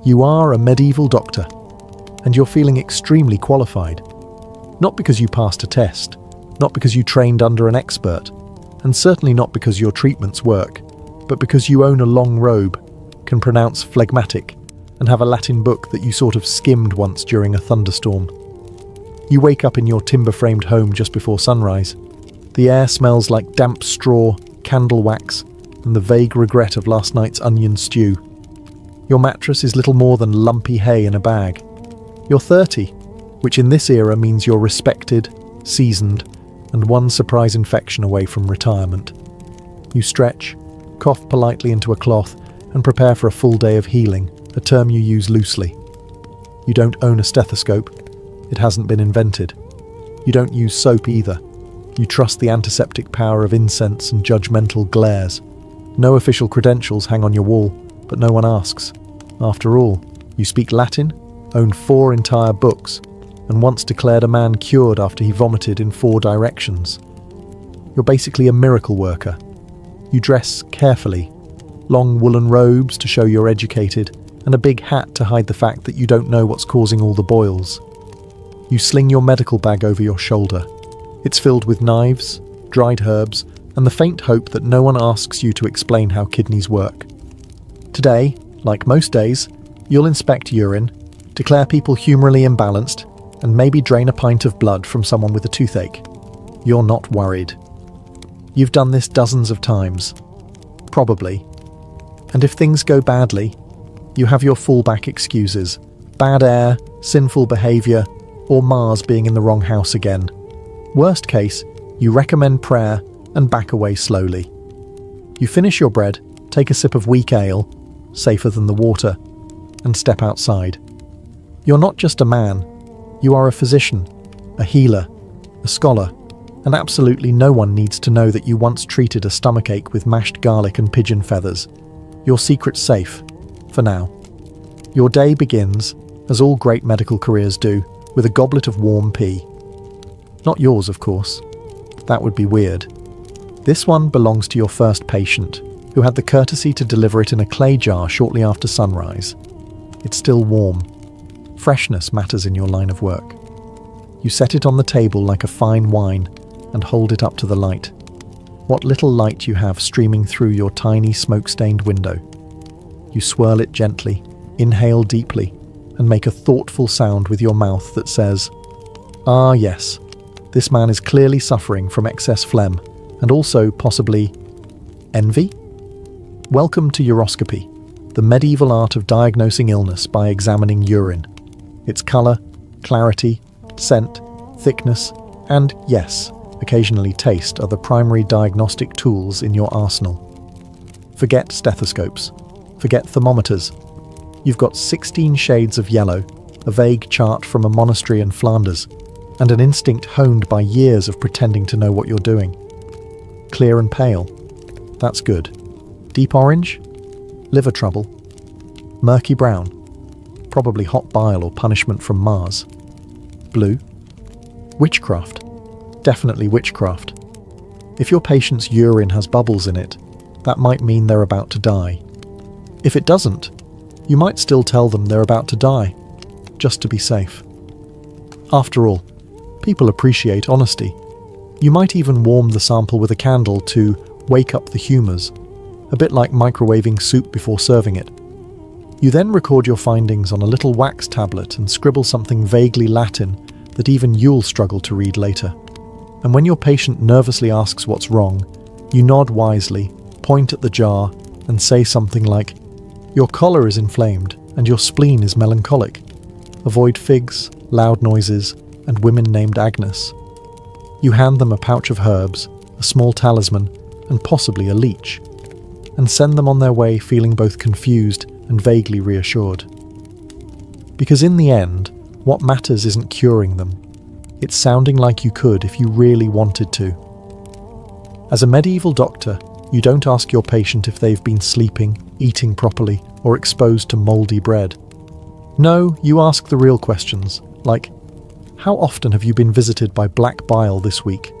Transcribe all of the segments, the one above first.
You are a medieval doctor, and you're feeling extremely qualified. Not because you passed a test, not because you trained under an expert, and certainly not because your treatments work, but because you own a long robe, can pronounce phlegmatic, and have a Latin book that you sort of skimmed once during a thunderstorm. You wake up in your timber-framed home just before sunrise. The air smells like damp straw, candle wax, and the vague regret of last night's onion stew. Your mattress is little more than lumpy hay in a bag. You're 30, which in this era means you're respected, seasoned, and one surprise infection away from retirement. You stretch, cough politely into a cloth, and prepare for a full day of healing, a term you use loosely. You don't own a stethoscope. It hasn't been invented. You don't use soap either. You trust the antiseptic power of incense and judgmental glares. No official credentials hang on your wall, but no one asks. After all, you speak Latin, own 4 entire books, and once declared a man cured after he vomited in 4 directions. You're basically a miracle worker. You dress carefully. Long woolen robes to show you're educated, and a big hat to hide the fact that you don't know what's causing all the boils. You sling your medical bag over your shoulder. It's filled with knives, dried herbs, and the faint hope that no one asks you to explain how kidneys work. Today, like most days, you'll inspect urine, declare people humorally imbalanced, and maybe drain a pint of blood from someone with a toothache. You're not worried. You've done this dozens of times. Probably. And if things go badly, you have your fallback excuses. Bad air, sinful behaviour, or Mars being in the wrong house again. Worst case, you recommend prayer and back away slowly. You finish your bread, take a sip of weak ale, safer than the water, and step outside. You're not just a man. You are a physician, a healer, a scholar, and absolutely no one needs to know that you once treated a stomachache with mashed garlic and pigeon feathers. Your secret's safe, for now. Your day begins, as all great medical careers do, with a goblet of warm pee. Not yours, of course. That would be weird. This one belongs to your first patient, who had the courtesy to deliver it in a clay jar shortly after sunrise. It's still warm. Freshness matters in your line of work. You set it on the table like a fine wine and hold it up to the light. What little light you have streaming through your tiny smoke-stained window. You swirl it gently, inhale deeply, and make a thoughtful sound with your mouth that says, "Ah yes, this man is clearly suffering from excess phlegm, and also, possibly, envy?" Welcome to uroscopy, the medieval art of diagnosing illness by examining urine. Its colour, clarity, scent, thickness, and, yes, occasionally taste are the primary diagnostic tools in your arsenal. Forget stethoscopes. Forget thermometers. You've got 16 shades of yellow, a vague chart from a monastery in Flanders, and an instinct honed by years of pretending to know what you're doing. Clear and pale. That's good. Deep orange? Liver trouble. Murky brown? Probably hot bile or punishment from Mars. Blue? Witchcraft. Definitely witchcraft. If your patient's urine has bubbles in it, that might mean they're about to die. If it doesn't, you might still tell them they're about to die, just to be safe. After all, people appreciate honesty. You might even warm the sample with a candle to wake up the humours, a bit like microwaving soup before serving it. You then record your findings on a little wax tablet and scribble something vaguely Latin that even you'll struggle to read later. And when your patient nervously asks what's wrong, you nod wisely, point at the jar, and say something like, "Your collar is inflamed, and your spleen is melancholic. Avoid figs, loud noises, and women named Agnes." You hand them a pouch of herbs, a small talisman, and possibly a leech, and send them on their way feeling both confused and vaguely reassured. Because in the end, what matters isn't curing them. It's sounding like you could if you really wanted to. As a medieval doctor, you don't ask your patient if they've been sleeping, eating properly, or exposed to mouldy bread. No, you ask the real questions, like, how often have you been visited by black bile this week?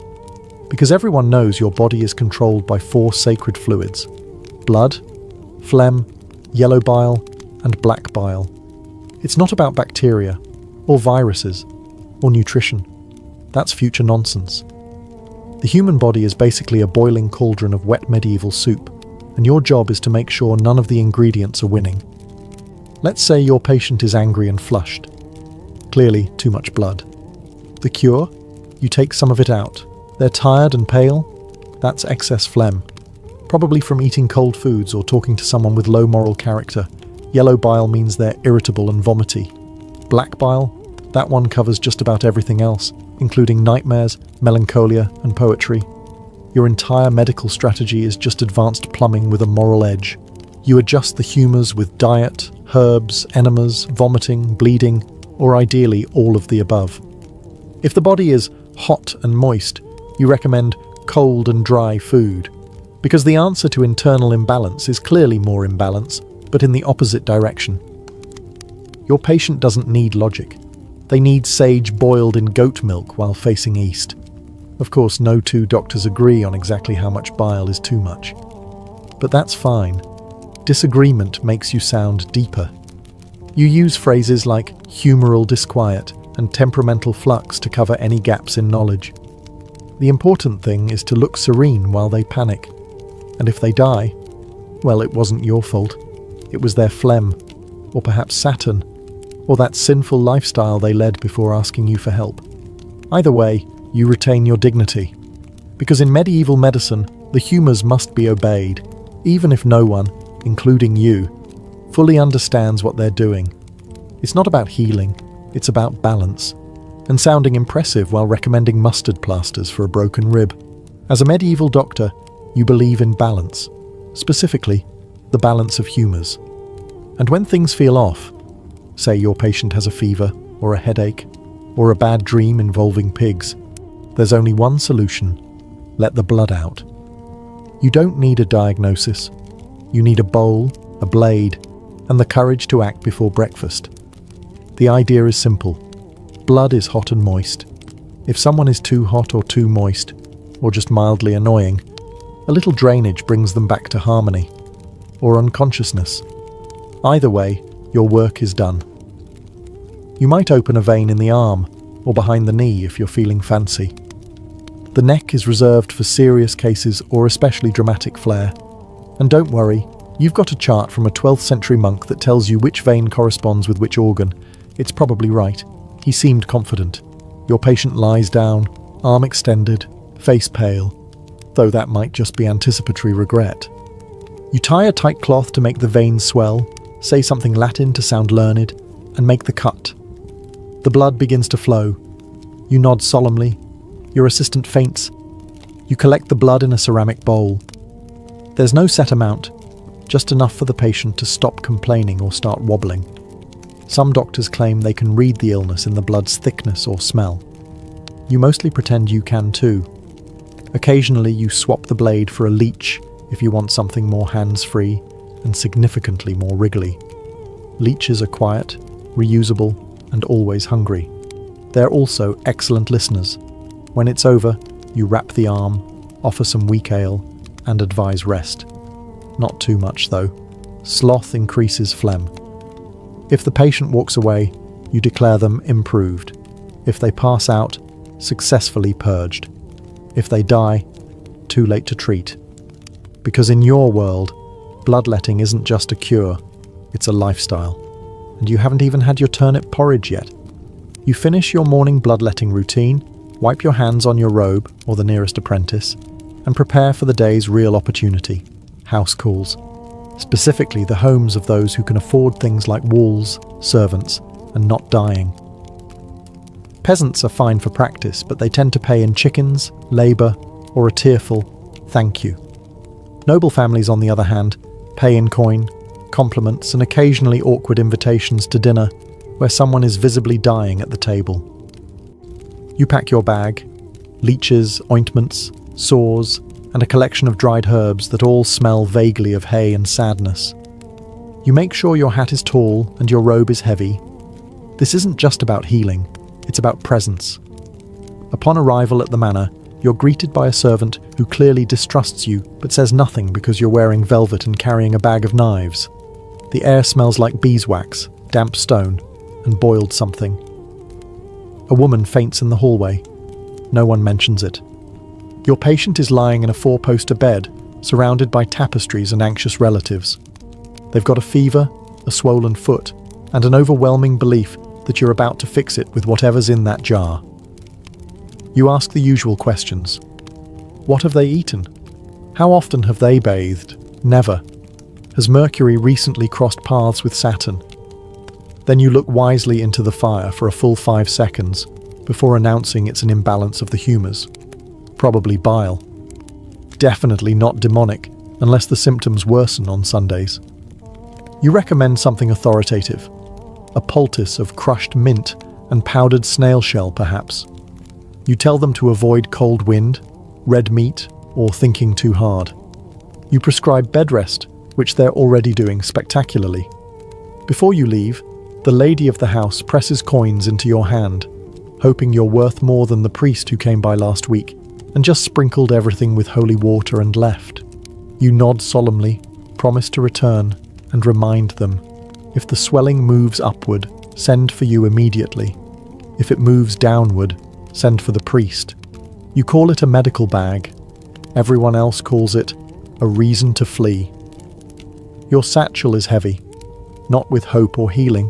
Because everyone knows your body is controlled by 4 sacred fluids: blood, phlegm, yellow bile, and black bile. It's not about bacteria, or viruses, or nutrition. That's future nonsense. The human body is basically a boiling cauldron of wet medieval soup, and your job is to make sure none of the ingredients are winning. Let's say your patient is angry and flushed. Clearly, too much blood. The cure? You take some of it out. They're tired and pale? That's excess phlegm. Probably from eating cold foods or talking to someone with low moral character. Yellow bile means they're irritable and vomity. Black bile? That one covers just about everything else, including nightmares, melancholia, and poetry. Your entire medical strategy is just advanced plumbing with a moral edge. You adjust the humours with diet, herbs, enemas, vomiting, bleeding, or ideally all of the above. If the body is hot and moist, you recommend cold and dry food, because the answer to internal imbalance is clearly more imbalance, but in the opposite direction. Your patient doesn't need logic. They need sage boiled in goat milk while facing east. Of course, no two doctors agree on exactly how much bile is too much. But that's fine. Disagreement makes you sound deeper. You use phrases like humoral disquiet and temperamental flux to cover any gaps in knowledge. The important thing is to look serene while they panic. And if they die, well, it wasn't your fault. It was their phlegm, or perhaps Saturn, or that sinful lifestyle they led before asking you for help. Either way, you retain your dignity. Because in medieval medicine, the humours must be obeyed, even if no one, including you, fully understands what they're doing. It's not about healing, it's about balance, and sounding impressive while recommending mustard plasters for a broken rib. As a medieval doctor, you believe in balance, specifically, the balance of humours. And when things feel off, say your patient has a fever, or a headache, or a bad dream involving pigs, there's only one solution: let the blood out. You don't need a diagnosis. You need a bowl, a blade, and the courage to act before breakfast. The idea is simple. Blood is hot and moist. If someone is too hot or too moist, or just mildly annoying, a little drainage brings them back to harmony, or unconsciousness. Either way, your work is done. You might open a vein in the arm, or behind the knee if you're feeling fancy. The neck is reserved for serious cases or especially dramatic flair. And don't worry, you've got a chart from a 12th century monk that tells you which vein corresponds with which organ. It's probably right. He seemed confident. Your patient lies down, arm extended, face pale, though that might just be anticipatory regret. You tie a tight cloth to make the veins swell, say something Latin to sound learned, and make the cut. The blood begins to flow. You nod solemnly. Your assistant faints. You collect the blood in a ceramic bowl. There's no set amount, just enough for the patient to stop complaining or start wobbling. Some doctors claim they can read the illness in the blood's thickness or smell. You mostly pretend you can too. Occasionally you swap the blade for a leech if you want something more hands-free and significantly more wriggly. Leeches are quiet, reusable, and always hungry. They're also excellent listeners. When it's over, you wrap the arm, offer some weak ale, and advise rest. Not too much though. Sloth increases phlegm. If the patient walks away, you declare them improved. If they pass out, successfully purged. If they die, too late to treat. Because in your world, bloodletting isn't just a cure, it's a lifestyle. And you haven't even had your turnip porridge yet. You finish your morning bloodletting routine, wipe your hands on your robe or the nearest apprentice, and prepare for the day's real opportunity, house calls. Specifically the homes of those who can afford things like walls, servants, and not dying. Peasants are fine for practice, but they tend to pay in chickens, labour, or a tearful thank you. Noble families, on the other hand, pay in coin, compliments, and occasionally awkward invitations to dinner where someone is visibly dying at the table. You pack your bag, leeches, ointments, sores, and a collection of dried herbs that all smell vaguely of hay and sadness. You make sure your hat is tall and your robe is heavy. This isn't just about healing, it's about presence. Upon arrival at the manor, you're greeted by a servant who clearly distrusts you but says nothing because you're wearing velvet and carrying a bag of knives. The air smells like beeswax, damp stone, and boiled something. A woman faints in the hallway. No one mentions it. Your patient is lying in a 4-poster bed, surrounded by tapestries and anxious relatives. They've got a fever, a swollen foot, and an overwhelming belief that you're about to fix it with whatever's in that jar. You ask the usual questions. What have they eaten? How often have they bathed? Never. Has Mercury recently crossed paths with Saturn? Then you look wisely into the fire for a full 5 seconds before announcing it's an imbalance of the humours. Probably bile. Definitely not demonic, unless the symptoms worsen on Sundays. You recommend something authoritative. A poultice of crushed mint and powdered snail shell, perhaps. You tell them to avoid cold wind, red meat, or thinking too hard. You prescribe bed rest, which they're already doing spectacularly. Before you leave, the lady of the house presses coins into your hand, hoping you're worth more than the priest who came by last week and just sprinkled everything with holy water and left. You nod solemnly, promise to return, and remind them. If the swelling moves upward, send for you immediately. If it moves downward, send for the priest. You call it a medical bag. Everyone else calls it a reason to flee. Your satchel is heavy, not with hope or healing,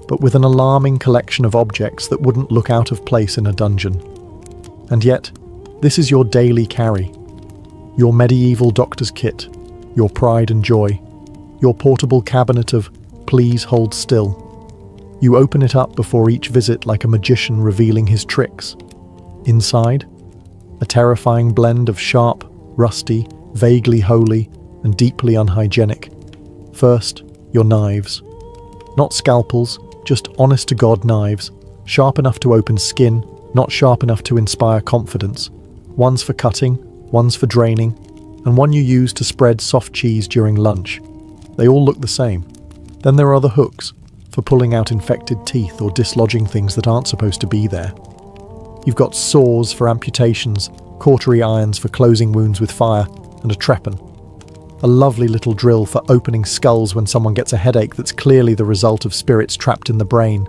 but with an alarming collection of objects that wouldn't look out of place in a dungeon. And yet, this is your daily carry. Your medieval doctor's kit, your pride and joy, your portable cabinet of "please hold still." You open it up before each visit like a magician revealing his tricks. Inside, a terrifying blend of sharp, rusty, vaguely holy, and deeply unhygienic. First, your knives. Not scalpels, just honest-to-God knives, sharp enough to open skin, not sharp enough to inspire confidence. One's for cutting, one's for draining, and one you use to spread soft cheese during lunch. They all look the same. Then there are the hooks, for pulling out infected teeth or dislodging things that aren't supposed to be there. You've got saws for amputations, cautery irons for closing wounds with fire, and a trepan. A lovely little drill for opening skulls when someone gets a headache that's clearly the result of spirits trapped in the brain.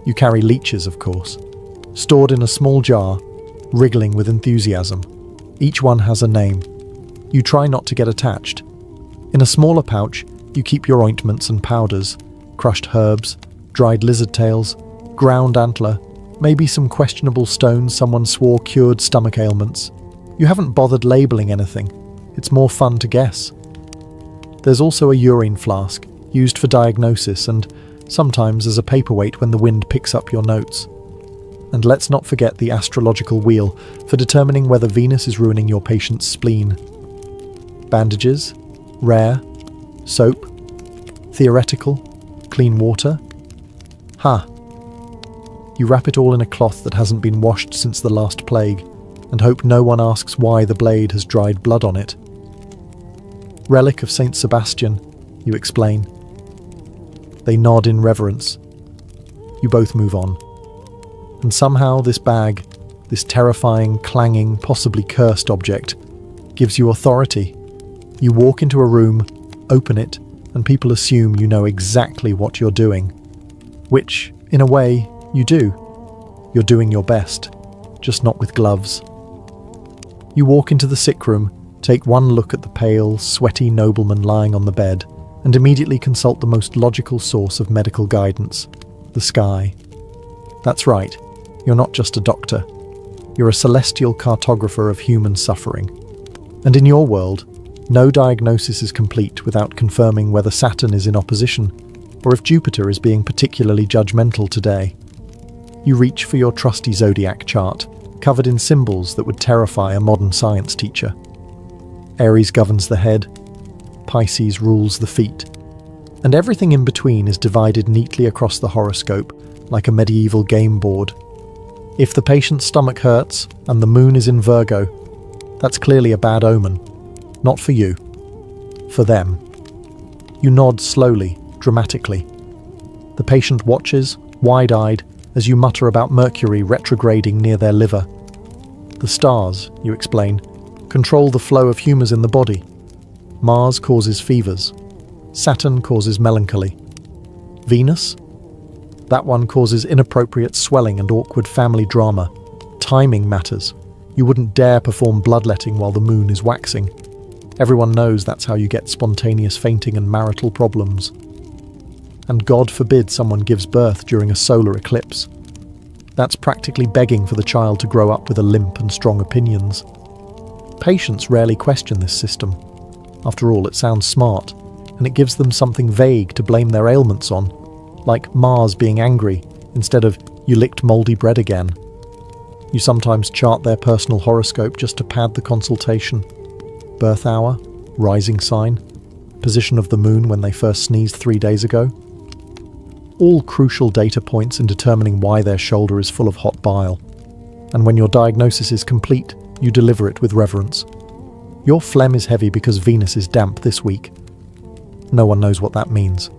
You carry leeches, of course, stored in a small jar, wriggling with enthusiasm. Each one has a name. You try not to get attached. In a smaller pouch, you keep your ointments and powders, crushed herbs, dried lizard tails, ground antler, maybe some questionable stones someone swore cured stomach ailments. You haven't bothered labelling anything. It's more fun to guess. There's also a urine flask, used for diagnosis and sometimes as a paperweight when the wind picks up your notes. And let's not forget the astrological wheel for determining whether Venus is ruining your patient's spleen. Bandages, rare, soap, theoretical, clean water. You wrap it all in a cloth that hasn't been washed since the last plague, and hope no one asks why the blade has dried blood on it. Relic of Saint Sebastian, you explain. They nod in reverence. You both move on. And somehow this bag, this terrifying, clanging, possibly cursed object, gives you authority. You walk into a room, open it, and people assume you know exactly what you're doing. Which, in a way, you do. You're doing your best, just not with gloves. You walk into the sick room, take one look at the pale, sweaty nobleman lying on the bed, and immediately consult the most logical source of medical guidance, the sky. That's right, you're not just a doctor. You're a celestial cartographer of human suffering. And in your world, no diagnosis is complete without confirming whether Saturn is in opposition, or if Jupiter is being particularly judgmental today. You reach for your trusty zodiac chart, covered in symbols that would terrify a modern science teacher. Aries governs the head, Pisces rules the feet, and everything in between is divided neatly across the horoscope, like a medieval game board. If the patient's stomach hurts and the moon is in Virgo, that's clearly a bad omen. Not for you. For them. You nod slowly, dramatically. The patient watches, wide-eyed, as you mutter about Mercury retrograding near their liver. The stars, you explain, control the flow of humours in the body. Mars causes fevers. Saturn causes melancholy. Venus? That one causes inappropriate swelling and awkward family drama. Timing matters. You wouldn't dare perform bloodletting while the moon is waxing. Everyone knows that's how you get spontaneous fainting and marital problems. And God forbid someone gives birth during a solar eclipse. That's practically begging for the child to grow up with a limp and strong opinions. Patients rarely question this system. After all, it sounds smart, and it gives them something vague to blame their ailments on, like Mars being angry instead of "you licked mouldy bread again." You sometimes chart their personal horoscope just to pad the consultation. Birth hour, rising sign, position of the moon when they first sneezed 3 days ago. All crucial data points in determining why their shoulder is full of hot bile. And when your diagnosis is complete, you deliver it with reverence. Your phlegm is heavy because Venus is damp this week. No one knows what that means,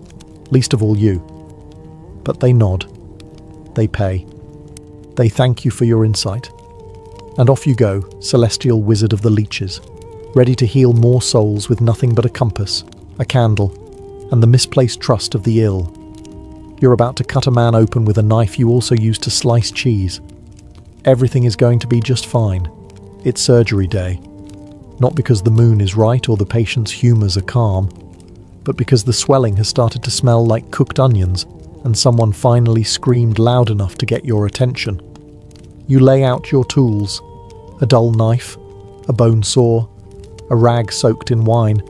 least of all you. But they nod. They pay. They thank you for your insight. And off you go, celestial wizard of the leeches, ready to heal more souls with nothing but a compass, a candle, and the misplaced trust of the ill. You're about to cut a man open with a knife you also use to slice cheese. Everything is going to be just fine. It's surgery day. Not because the moon is right or the patient's humours are calm, but because the swelling has started to smell like cooked onions and someone finally screamed loud enough to get your attention. You lay out your tools: a dull knife, a bone saw, a rag soaked in wine,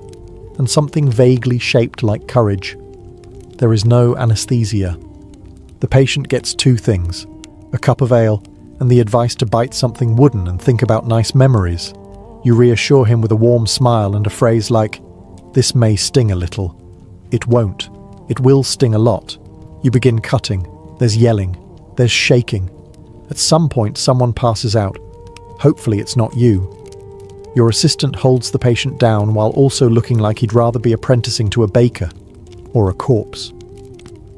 and something vaguely shaped like courage. There is no anaesthesia. The patient gets 2 things: a cup of ale and the advice to bite something wooden and think about nice memories. You reassure him with a warm smile and a phrase like, "This may sting a little." It won't. It will sting a lot. You begin cutting. There's yelling. There's shaking. At some point, someone passes out. Hopefully it's not you. Your assistant holds the patient down while also looking like he'd rather be apprenticing to a baker or a corpse.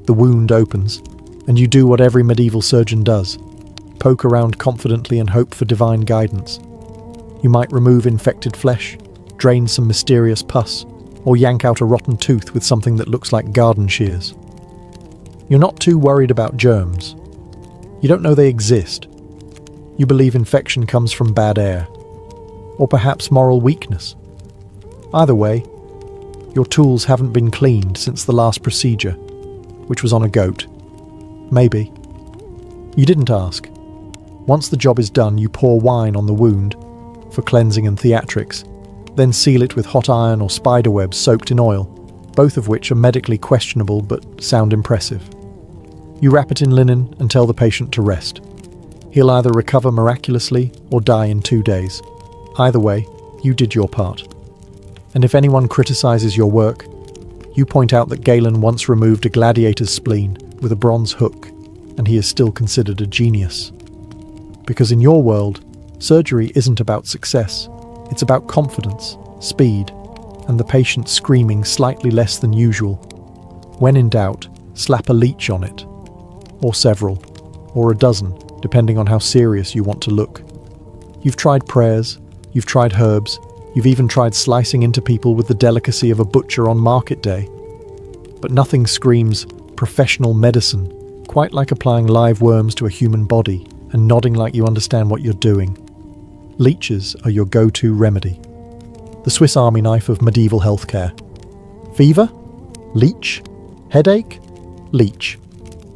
The wound opens, and you do what every medieval surgeon does: poke around confidently and hope for divine guidance. You might remove infected flesh, drain some mysterious pus, or yank out a rotten tooth with something that looks like garden shears. You're not too worried about germs. You don't know they exist. You believe infection comes from bad air, or perhaps moral weakness. Either way, your tools haven't been cleaned since the last procedure, which was on a goat. Maybe. You didn't ask. Once the job is done, you pour wine on the wound for cleansing and theatrics, then seal it with hot iron or spiderwebs soaked in oil, both of which are medically questionable but sound impressive. You wrap it in linen and tell the patient to rest. He'll either recover miraculously or die in 2 days. Either way, you did your part. And if anyone criticizes your work, you point out that Galen once removed a gladiator's spleen with a bronze hook, and he is still considered a genius. Because in your world, surgery isn't about success. It's about confidence, speed, and the patient screaming slightly less than usual. When in doubt, slap a leech on it. Or several. Or a dozen, depending on how serious you want to look. You've tried prayers, you've tried herbs, you've even tried slicing into people with the delicacy of a butcher on market day. But nothing screams professional medicine quite like applying live worms to a human body and nodding like you understand what you're doing. Leeches are your go-to remedy. The Swiss Army knife of medieval healthcare. Fever? Leech. Headache? Leech.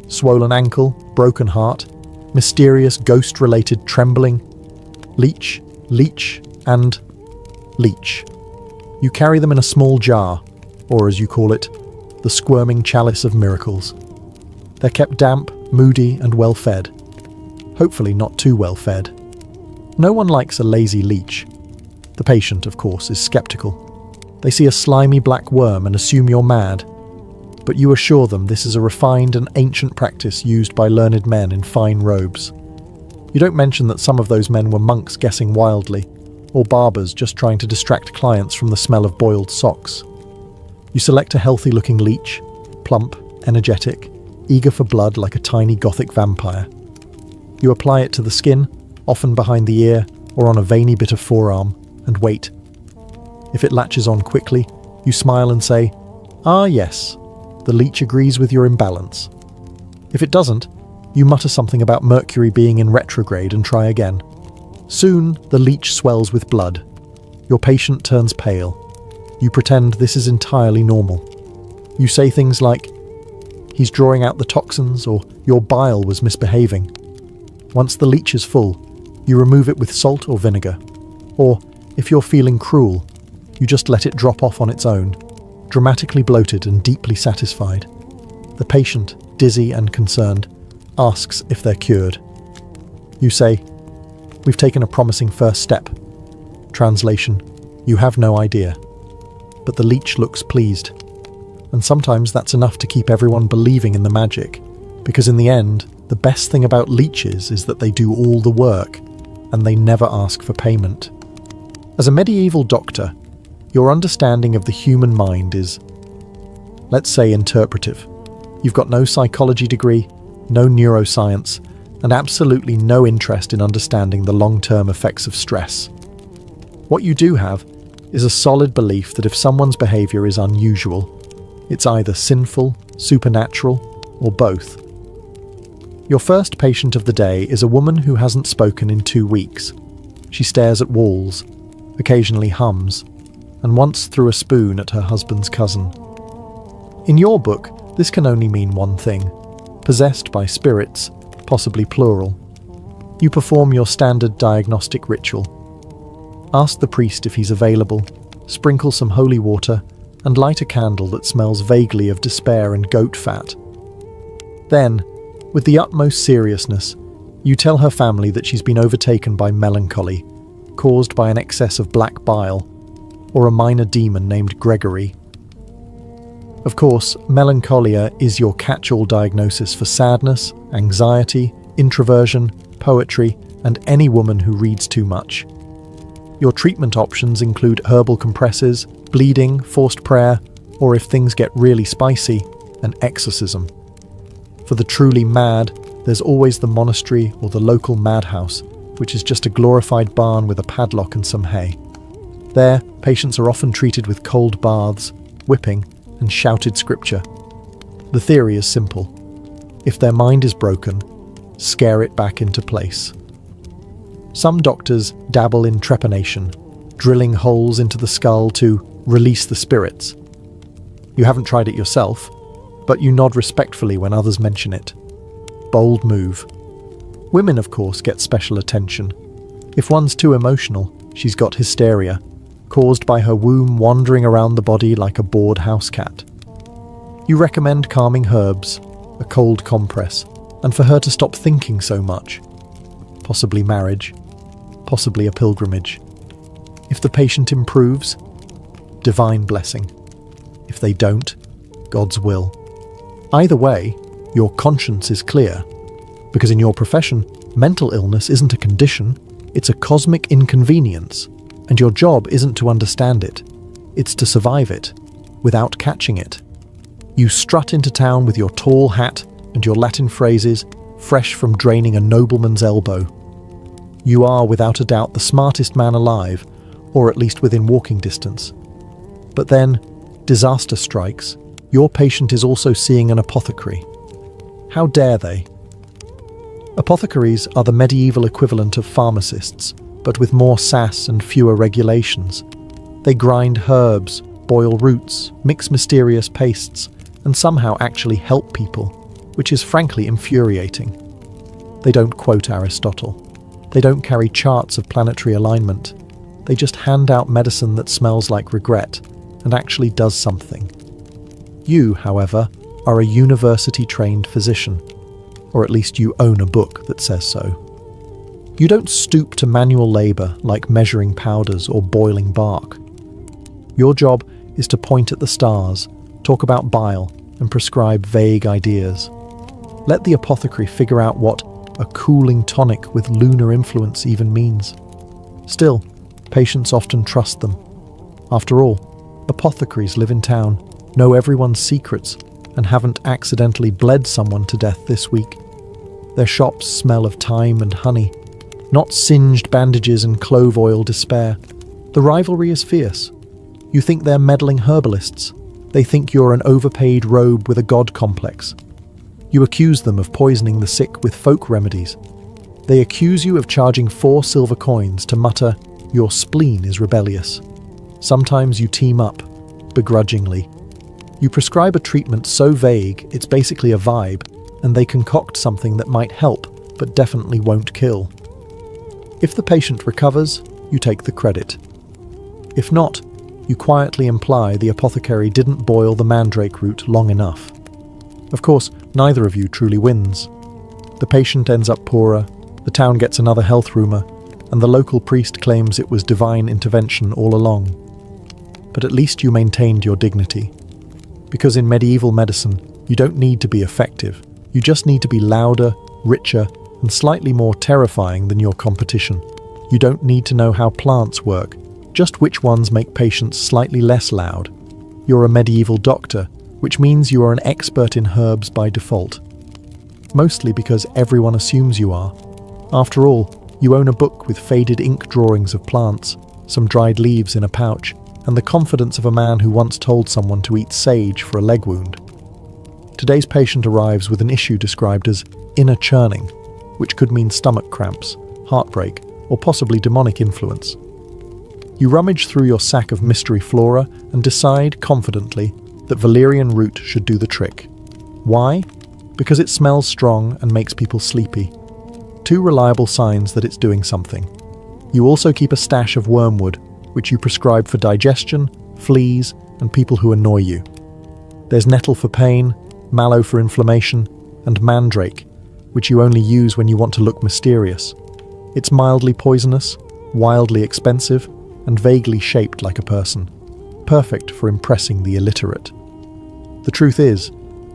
Swollen ankle, broken heart, mysterious ghost-related trembling? Leech, leech, and leech. You carry them in a small jar, or as you call it, the squirming chalice of miracles. They're kept damp, moody, and well-fed. Hopefully not too well-fed. No one likes a lazy leech. The patient, of course, is skeptical. They see a slimy black worm and assume you're mad. But you assure them this is a refined and ancient practice used by learned men in fine robes. You don't mention that some of those men were monks guessing wildly, or barbers just trying to distract clients from the smell of boiled socks. You select a healthy-looking leech, plump, energetic, eager for blood like a tiny gothic vampire. You apply it to the skin, often behind the ear or on a veiny bit of forearm, and wait. If it latches on quickly, you smile and say, Ah yes, the leech agrees with your imbalance. If it doesn't, you mutter something about Mercury being in retrograde and try again. Soon, the leech swells with blood. Your patient turns pale. You pretend this is entirely normal. You say things like, "He's drawing out the toxins," or "Your bile was misbehaving." Once the leech is full, you remove it with salt or vinegar. Or, if you're feeling cruel, you just let it drop off on its own, dramatically bloated and deeply satisfied. The patient, dizzy and concerned, asks if they're cured. You say, "We've taken a promising first step." Translation, you have no idea. But the leech looks pleased. And sometimes that's enough to keep everyone believing in the magic, because in the end, the best thing about leeches is that they do all the work, and they never ask for payment. As a medieval doctor, your understanding of the human mind is, let's say, interpretive. You've got no psychology degree, no neuroscience, and absolutely no interest in understanding the long-term effects of stress. What you do have is a solid belief that if someone's behavior is unusual, it's either sinful, supernatural, or both. Your first patient of the day is a woman who hasn't spoken in 2 weeks. She stares at walls, occasionally hums, and once threw a spoon at her husband's cousin. In your book, this can only mean one thing: possessed by spirits, possibly plural. You perform your standard diagnostic ritual. Ask the priest if he's available, sprinkle some holy water, and light a candle that smells vaguely of despair and goat fat. Then, with the utmost seriousness, you tell her family that she's been overtaken by melancholy, caused by an excess of black bile, or a minor demon named Gregory. Of course, melancholia is your catch-all diagnosis for sadness, anxiety, introversion, poetry, and any woman who reads too much. Your treatment options include herbal compresses, bleeding, forced prayer, or if things get really spicy, an exorcism. For the truly mad, there's always the monastery or the local madhouse, which is just a glorified barn with a padlock and some hay. There, patients are often treated with cold baths, whipping, and shouted scripture. The theory is simple. If their mind is broken, scare it back into place. Some doctors dabble in trepanation, drilling holes into the skull to release the spirits. You haven't tried it yourself, but you nod respectfully when others mention it. Bold move. Women, of course, get special attention. If one's too emotional, she's got hysteria, caused by her womb wandering around the body like a bored house cat. You recommend calming herbs, a cold compress, and for her to stop thinking so much. Possibly marriage, possibly a pilgrimage. If the patient improves, divine blessing. If they don't, God's will. Either way, your conscience is clear, because in your profession, mental illness isn't a condition, it's a cosmic inconvenience, and your job isn't to understand it, it's to survive it, without catching it. You strut into town with your tall hat and your Latin phrases, fresh from draining a nobleman's elbow. You are, without a doubt, the smartest man alive, or at least within walking distance. But then, disaster strikes. Your patient is also seeing an apothecary. How dare they? Apothecaries are the medieval equivalent of pharmacists, but with more sass and fewer regulations. They grind herbs, boil roots, mix mysterious pastes, and somehow actually help people, which is frankly infuriating. They don't quote Aristotle. They don't carry charts of planetary alignment. They just hand out medicine that smells like regret and actually does something. You, however, are a university-trained physician, or at least you own a book that says so. You don't stoop to manual labour like measuring powders or boiling bark. Your job is to point at the stars, talk about bile, and prescribe vague ideas. Let the apothecary figure out what a cooling tonic with lunar influence even means. Still, patients often trust them. After all, apothecaries live in town, know everyone's secrets, and haven't accidentally bled someone to death this week. Their shops smell of thyme and honey, not singed bandages and clove oil despair. The rivalry is fierce. You think they're meddling herbalists. They think you're an overpaid robe with a god complex. You accuse them of poisoning the sick with folk remedies. They accuse you of charging 4 silver coins to mutter, "Your spleen is rebellious." Sometimes you team up, begrudgingly. You prescribe a treatment so vague it's basically a vibe, and they concoct something that might help but definitely won't kill. If the patient recovers, you take the credit. If not, you quietly imply the apothecary didn't boil the mandrake root long enough. Of course, neither of you truly wins. The patient ends up poorer, the town gets another health rumour, and the local priest claims it was divine intervention all along. But at least you maintained your dignity. Because in medieval medicine, you don't need to be effective. You just need to be louder, richer, and slightly more terrifying than your competition. You don't need to know how plants work, just which ones make patients slightly less loud. You're a medieval doctor, which means you are an expert in herbs by default. Mostly because everyone assumes you are. After all, you own a book with faded ink drawings of plants, some dried leaves in a pouch, and the confidence of a man who once told someone to eat sage for a leg wound. Today's patient arrives with an issue described as inner churning, which could mean stomach cramps, heartbreak, or possibly demonic influence. You rummage through your sack of mystery flora and decide confidently that valerian root should do the trick. Why? Because it smells strong and makes people sleepy. 2 reliable signs that it's doing something. You also keep a stash of wormwood, which you prescribe for digestion, fleas, and people who annoy you. There's nettle for pain, mallow for inflammation, and mandrake, which you only use when you want to look mysterious. It's mildly poisonous, wildly expensive, and vaguely shaped like a person. Perfect for impressing the illiterate. The truth is,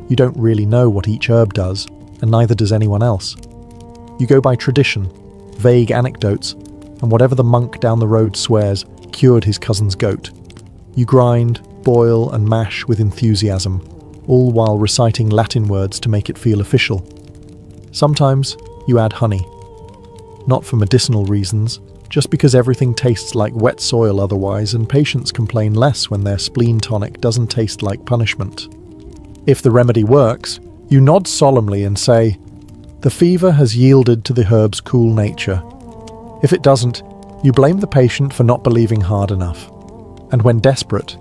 you don't really know what each herb does, and neither does anyone else. You go by tradition, vague anecdotes, and whatever the monk down the road swears cured his cousin's goat. You grind, boil, and mash with enthusiasm, all while reciting Latin words to make it feel official. Sometimes you add honey. Not for medicinal reasons, just because everything tastes like wet soil otherwise, and patients complain less when their spleen tonic doesn't taste like punishment. If the remedy works, you nod solemnly and say, "The fever has yielded to the herb's cool nature." If it doesn't, you blame the patient for not believing hard enough. And when desperate,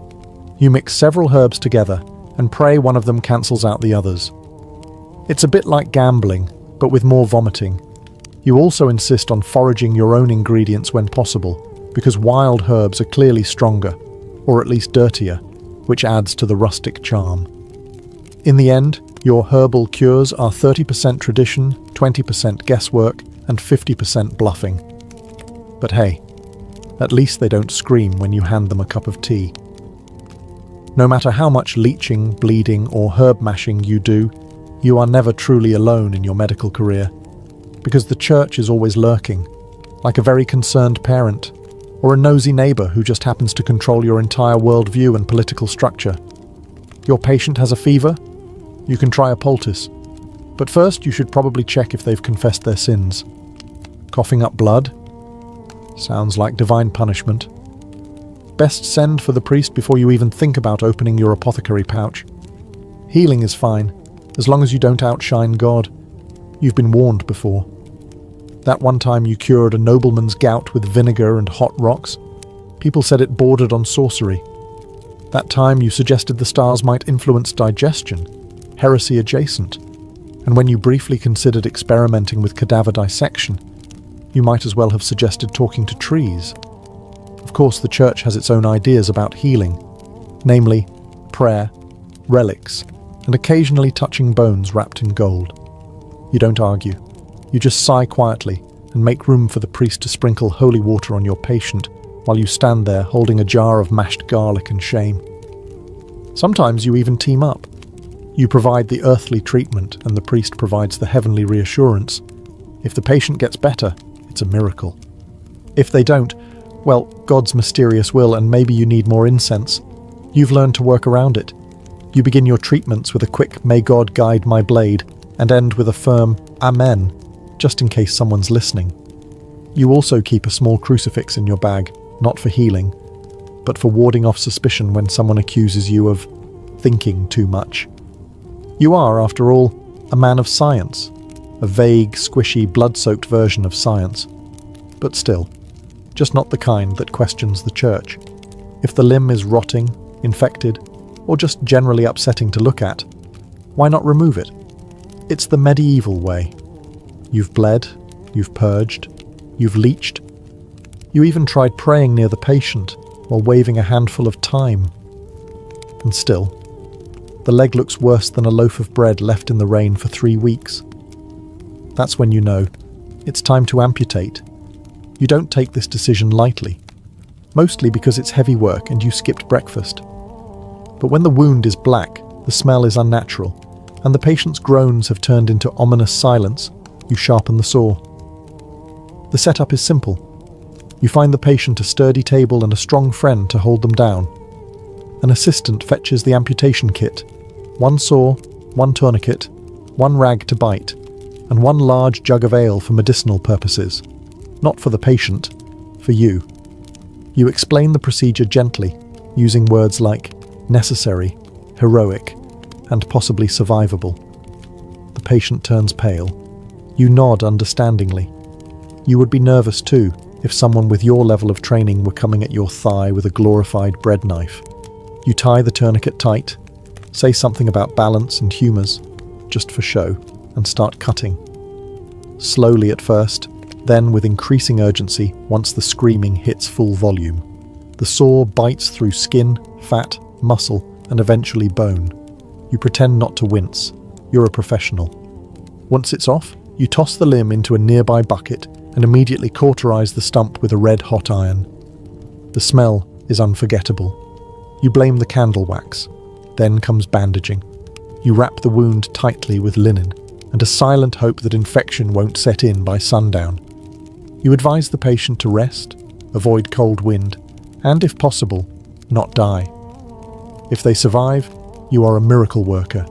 you mix several herbs together and pray one of them cancels out the others. It's a bit like gambling, but with more vomiting. You also insist on foraging your own ingredients when possible, because wild herbs are clearly stronger, or at least dirtier, which adds to the rustic charm. In the end, your herbal cures are 30% tradition, 20% guesswork, and 50% bluffing. But hey, at least they don't scream when you hand them a cup of tea. No matter how much leeching, bleeding, or herb mashing you do, you are never truly alone in your medical career. Because the church is always lurking, like a very concerned parent, or a nosy neighbour who just happens to control your entire worldview and political structure. Your patient has a fever? You can try a poultice. But first you should probably check if they've confessed their sins. Coughing up blood? Sounds like divine punishment. Best send for the priest before you even think about opening your apothecary pouch. Healing is fine, as long as you don't outshine God. You've been warned before. That one time you cured a nobleman's gout with vinegar and hot rocks, people said it bordered on sorcery. That time you suggested the stars might influence digestion, heresy adjacent. And when you briefly considered experimenting with cadaver dissection, you might as well have suggested talking to trees. Of course, the church has its own ideas about healing, namely prayer, relics, and occasionally touching bones wrapped in gold. You don't argue. You just sigh quietly and make room for the priest to sprinkle holy water on your patient while you stand there holding a jar of mashed garlic and shame. Sometimes you even team up. You provide the earthly treatment and the priest provides the heavenly reassurance. If the patient gets better, it's a miracle. If they don't, well, God's mysterious will, and maybe you need more incense. You've learned to work around it. You begin your treatments with a quick "May God guide my blade," and end with a firm "Amen," just in case someone's listening. You also keep a small crucifix in your bag, not for healing, but for warding off suspicion when someone accuses you of thinking too much. You are, after all, a man of science, a vague, squishy, blood-soaked version of science. But still, just not the kind that questions the church. If the limb is rotting, infected, or just generally upsetting to look at, why not remove it? It's the medieval way. You've bled, you've purged, you've leeched. You even tried praying near the patient while waving a handful of thyme. And still, the leg looks worse than a loaf of bread left in the rain for 3 weeks. That's when you know it's time to amputate. You don't take this decision lightly, mostly because it's heavy work and you skipped breakfast. But when the wound is black, the smell is unnatural, and the patient's groans have turned into ominous silence, you sharpen the saw. The setup is simple. You find the patient a sturdy table and a strong friend to hold them down. An assistant fetches the amputation kit: 1 saw, 1 tourniquet, 1 rag to bite, and 1 large jug of ale for medicinal purposes. Not for the patient, for you. You explain the procedure gently, using words like necessary, heroic, and possibly survivable. The patient turns pale. You nod understandingly. You would be nervous too if someone with your level of training were coming at your thigh with a glorified bread knife. You tie the tourniquet tight, say something about balance and humours, just for show, and start cutting. Slowly at first, then with increasing urgency once the screaming hits full volume. The saw bites through skin, fat, muscle, and eventually bone. You pretend not to wince. You're a professional. Once it's off, you toss the limb into a nearby bucket and immediately cauterize the stump with a red-hot iron. The smell is unforgettable. You blame the candle wax. Then comes bandaging. You wrap the wound tightly with linen, and a silent hope that infection won't set in by sundown. You advise the patient to rest, avoid cold wind, and if possible, not die. If they survive, you are a miracle worker.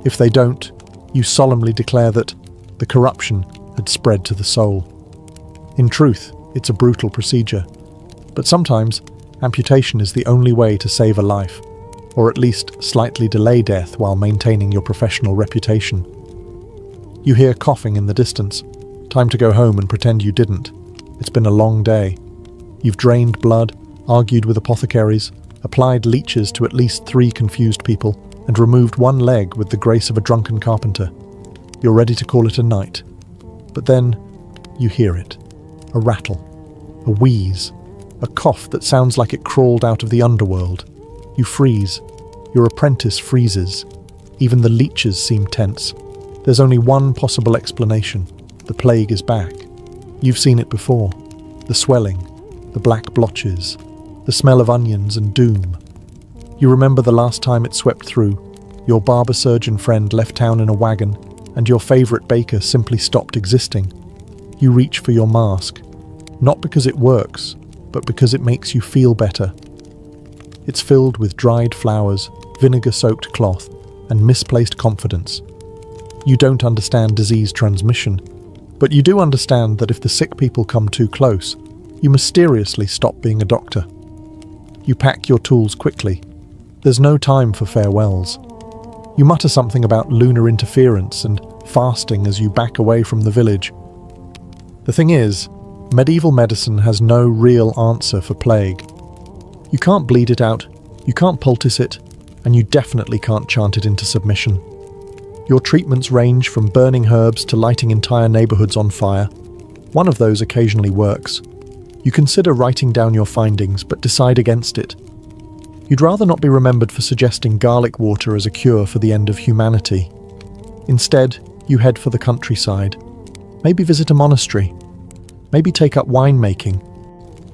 If they don't, you solemnly declare that the corruption had spread to the soul. In truth, it's a brutal procedure, but sometimes amputation is the only way to save a life, or at least slightly delay death while maintaining your professional reputation. You hear coughing in the distance. Time to go home and pretend you didn't. It's been a long day. You've drained blood, argued with apothecaries, applied leeches to at least 3 confused people, and removed 1 leg with the grace of a drunken carpenter. You're ready to call it a night. But then you hear it. A rattle, a wheeze, a cough that sounds like it crawled out of the underworld. You freeze. Your apprentice freezes. Even the leeches seem tense. There's only one possible explanation. The plague is back. You've seen it before. The swelling, the black blotches, the smell of onions and doom. You remember the last time it swept through. Your barber surgeon friend left town in a wagon, and your favourite baker simply stopped existing. You reach for your mask, not because it works, but because it makes you feel better. It's filled with dried flowers, vinegar-soaked cloth, and misplaced confidence. You don't understand disease transmission, but you do understand that if the sick people come too close, you mysteriously stop being a doctor. You pack your tools quickly. There's no time for farewells. You mutter something about lunar interference and fasting as you back away from the village. The thing is, medieval medicine has no real answer for plague. You can't bleed it out, you can't poultice it, and you definitely can't chant it into submission. Your treatments range from burning herbs to lighting entire neighbourhoods on fire. One of those occasionally works. You consider writing down your findings, but decide against it. You'd rather not be remembered for suggesting garlic water as a cure for the end of humanity. Instead, you head for the countryside. Maybe visit a monastery. Maybe take up winemaking.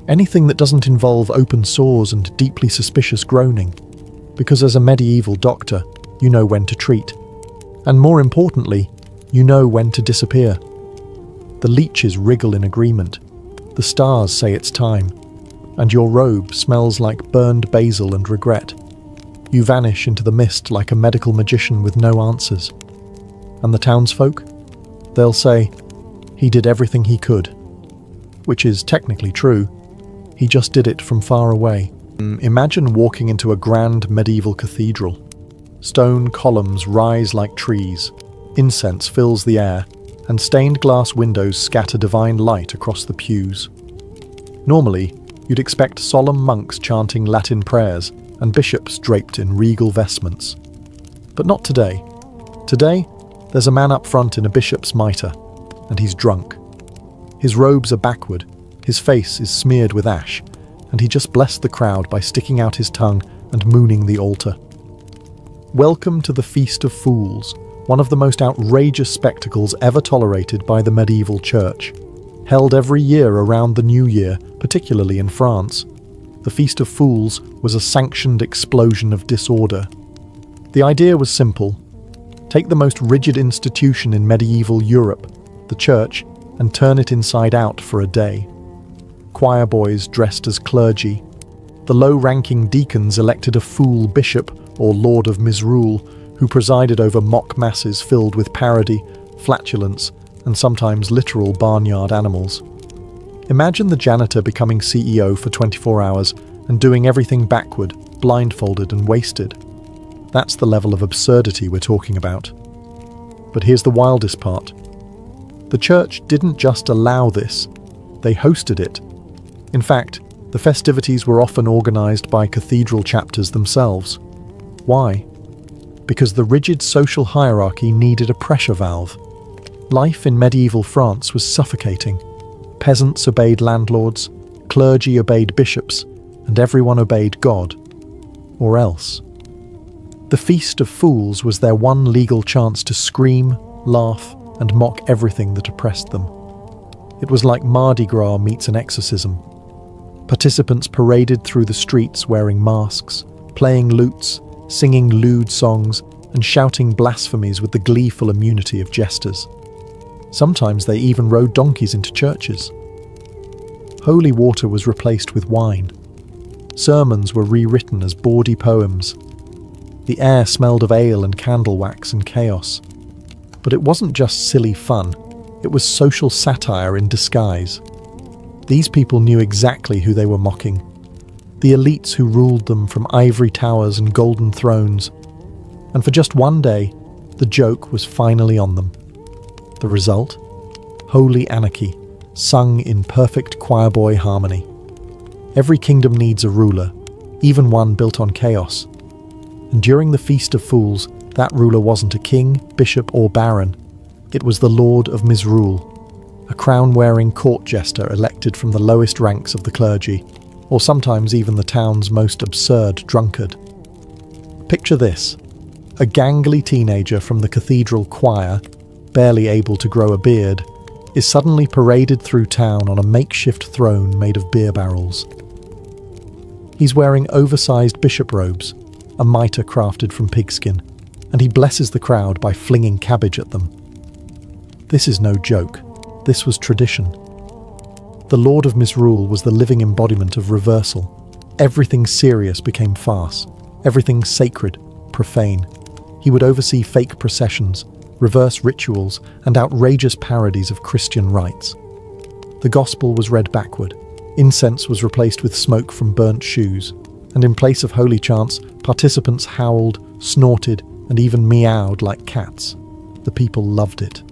Anything that doesn't involve open sores and deeply suspicious groaning. Because as a medieval doctor, you know when to treat. And more importantly, you know when to disappear. The leeches wriggle in agreement. The stars say it's time. And your robe smells like burned basil and regret. You vanish into the mist like a medical magician with no answers. And the townsfolk? They'll say, he did everything he could. Which is technically true. He just did it from far away. Imagine walking into a grand medieval cathedral. Stone columns rise like trees, incense fills the air, and stained glass windows scatter divine light across the pews. Normally, you'd expect solemn monks chanting Latin prayers and bishops draped in regal vestments. But not today. Today, there's a man up front in a bishop's mitre, and he's drunk. His robes are backward, his face is smeared with ash, and he just blessed the crowd by sticking out his tongue and mooning the altar. Welcome to the Feast of Fools, one of the most outrageous spectacles ever tolerated by the medieval church. Held every year around the New Year, particularly in France, the Feast of Fools was a sanctioned explosion of disorder. The idea was simple. Take the most rigid institution in medieval Europe, the church, and turn it inside out for a day. Choir boys dressed as clergy. The low-ranking deacons elected a fool bishop or lord of misrule who presided over mock masses filled with parody, flatulence, and sometimes literal barnyard animals. Imagine the janitor becoming CEO for 24 hours and doing everything backward, blindfolded and wasted. That's the level of absurdity we're talking about. But here's the wildest part. The church didn't just allow this, they hosted it. In fact, the festivities were often organised by cathedral chapters themselves. Why? Because the rigid social hierarchy needed a pressure valve. Life in medieval France was suffocating. Peasants obeyed landlords, clergy obeyed bishops, and everyone obeyed God. Or else. The Feast of Fools was their one legal chance to scream, laugh, and mock everything that oppressed them. It was like Mardi Gras meets an exorcism. Participants paraded through the streets wearing masks, playing lutes, singing lewd songs, and shouting blasphemies with the gleeful immunity of jesters. Sometimes they even rode donkeys into churches. Holy water was replaced with wine. Sermons were rewritten as bawdy poems. The air smelled of ale and candle wax and chaos. But it wasn't just silly fun, it was social satire in disguise. These people knew exactly who they were mocking. The elites who ruled them from ivory towers and golden thrones. And for just one day, the joke was finally on them. The result? Holy anarchy, sung in perfect choirboy harmony. Every kingdom needs a ruler, even one built on chaos. And during the Feast of Fools, that ruler wasn't a king, bishop, or baron. It was the Lord of Misrule, a crown-wearing court jester elected from the lowest ranks of the clergy, or sometimes even the town's most absurd drunkard. Picture this: a gangly teenager from the cathedral choir, barely able to grow a beard, is suddenly paraded through town on a makeshift throne made of beer barrels. He's wearing oversized bishop robes, a mitre crafted from pigskin, and he blesses the crowd by flinging cabbage at them. This is no joke. This was tradition. The Lord of Misrule was the living embodiment of reversal. Everything serious became farce, everything sacred, profane. He would oversee fake processions, reverse rituals, and outrageous parodies of Christian rites. The gospel was read backward, incense was replaced with smoke from burnt shoes, and in place of holy chants, participants howled, snorted, and even meowed like cats. The people loved it.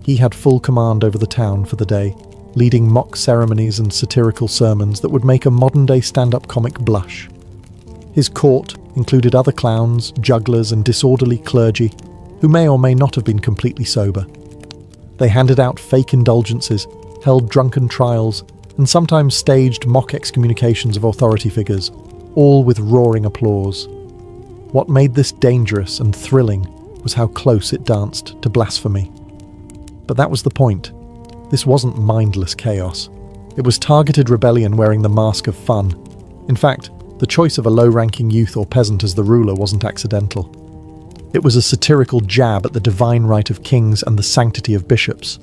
He had full command over the town for the day, leading mock ceremonies and satirical sermons that would make a modern-day stand-up comic blush. His court included other clowns, jugglers, and disorderly clergy who may or may not have been completely sober. They handed out fake indulgences, held drunken trials, and sometimes staged mock excommunications of authority figures, all with roaring applause. What made this dangerous and thrilling was how close it danced to blasphemy. But that was the point. This wasn't mindless chaos. It was targeted rebellion wearing the mask of fun. In fact, the choice of a low-ranking youth or peasant as the ruler wasn't accidental. It was a satirical jab at the divine right of kings and the sanctity of bishops.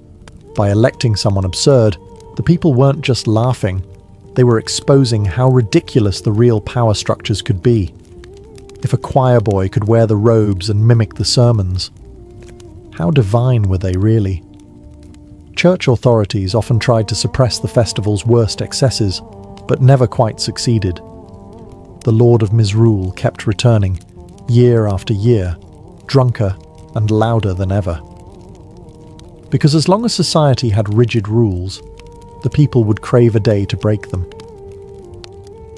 By electing someone absurd, the people weren't just laughing, they were exposing how ridiculous the real power structures could be. If a choir boy could wear the robes and mimic the sermons, how divine were they really? Church authorities often tried to suppress the festival's worst excesses, but never quite succeeded. The Lord of Misrule kept returning, year after year, drunker and louder than ever. Because as long as society had rigid rules, the people would crave a day to break them.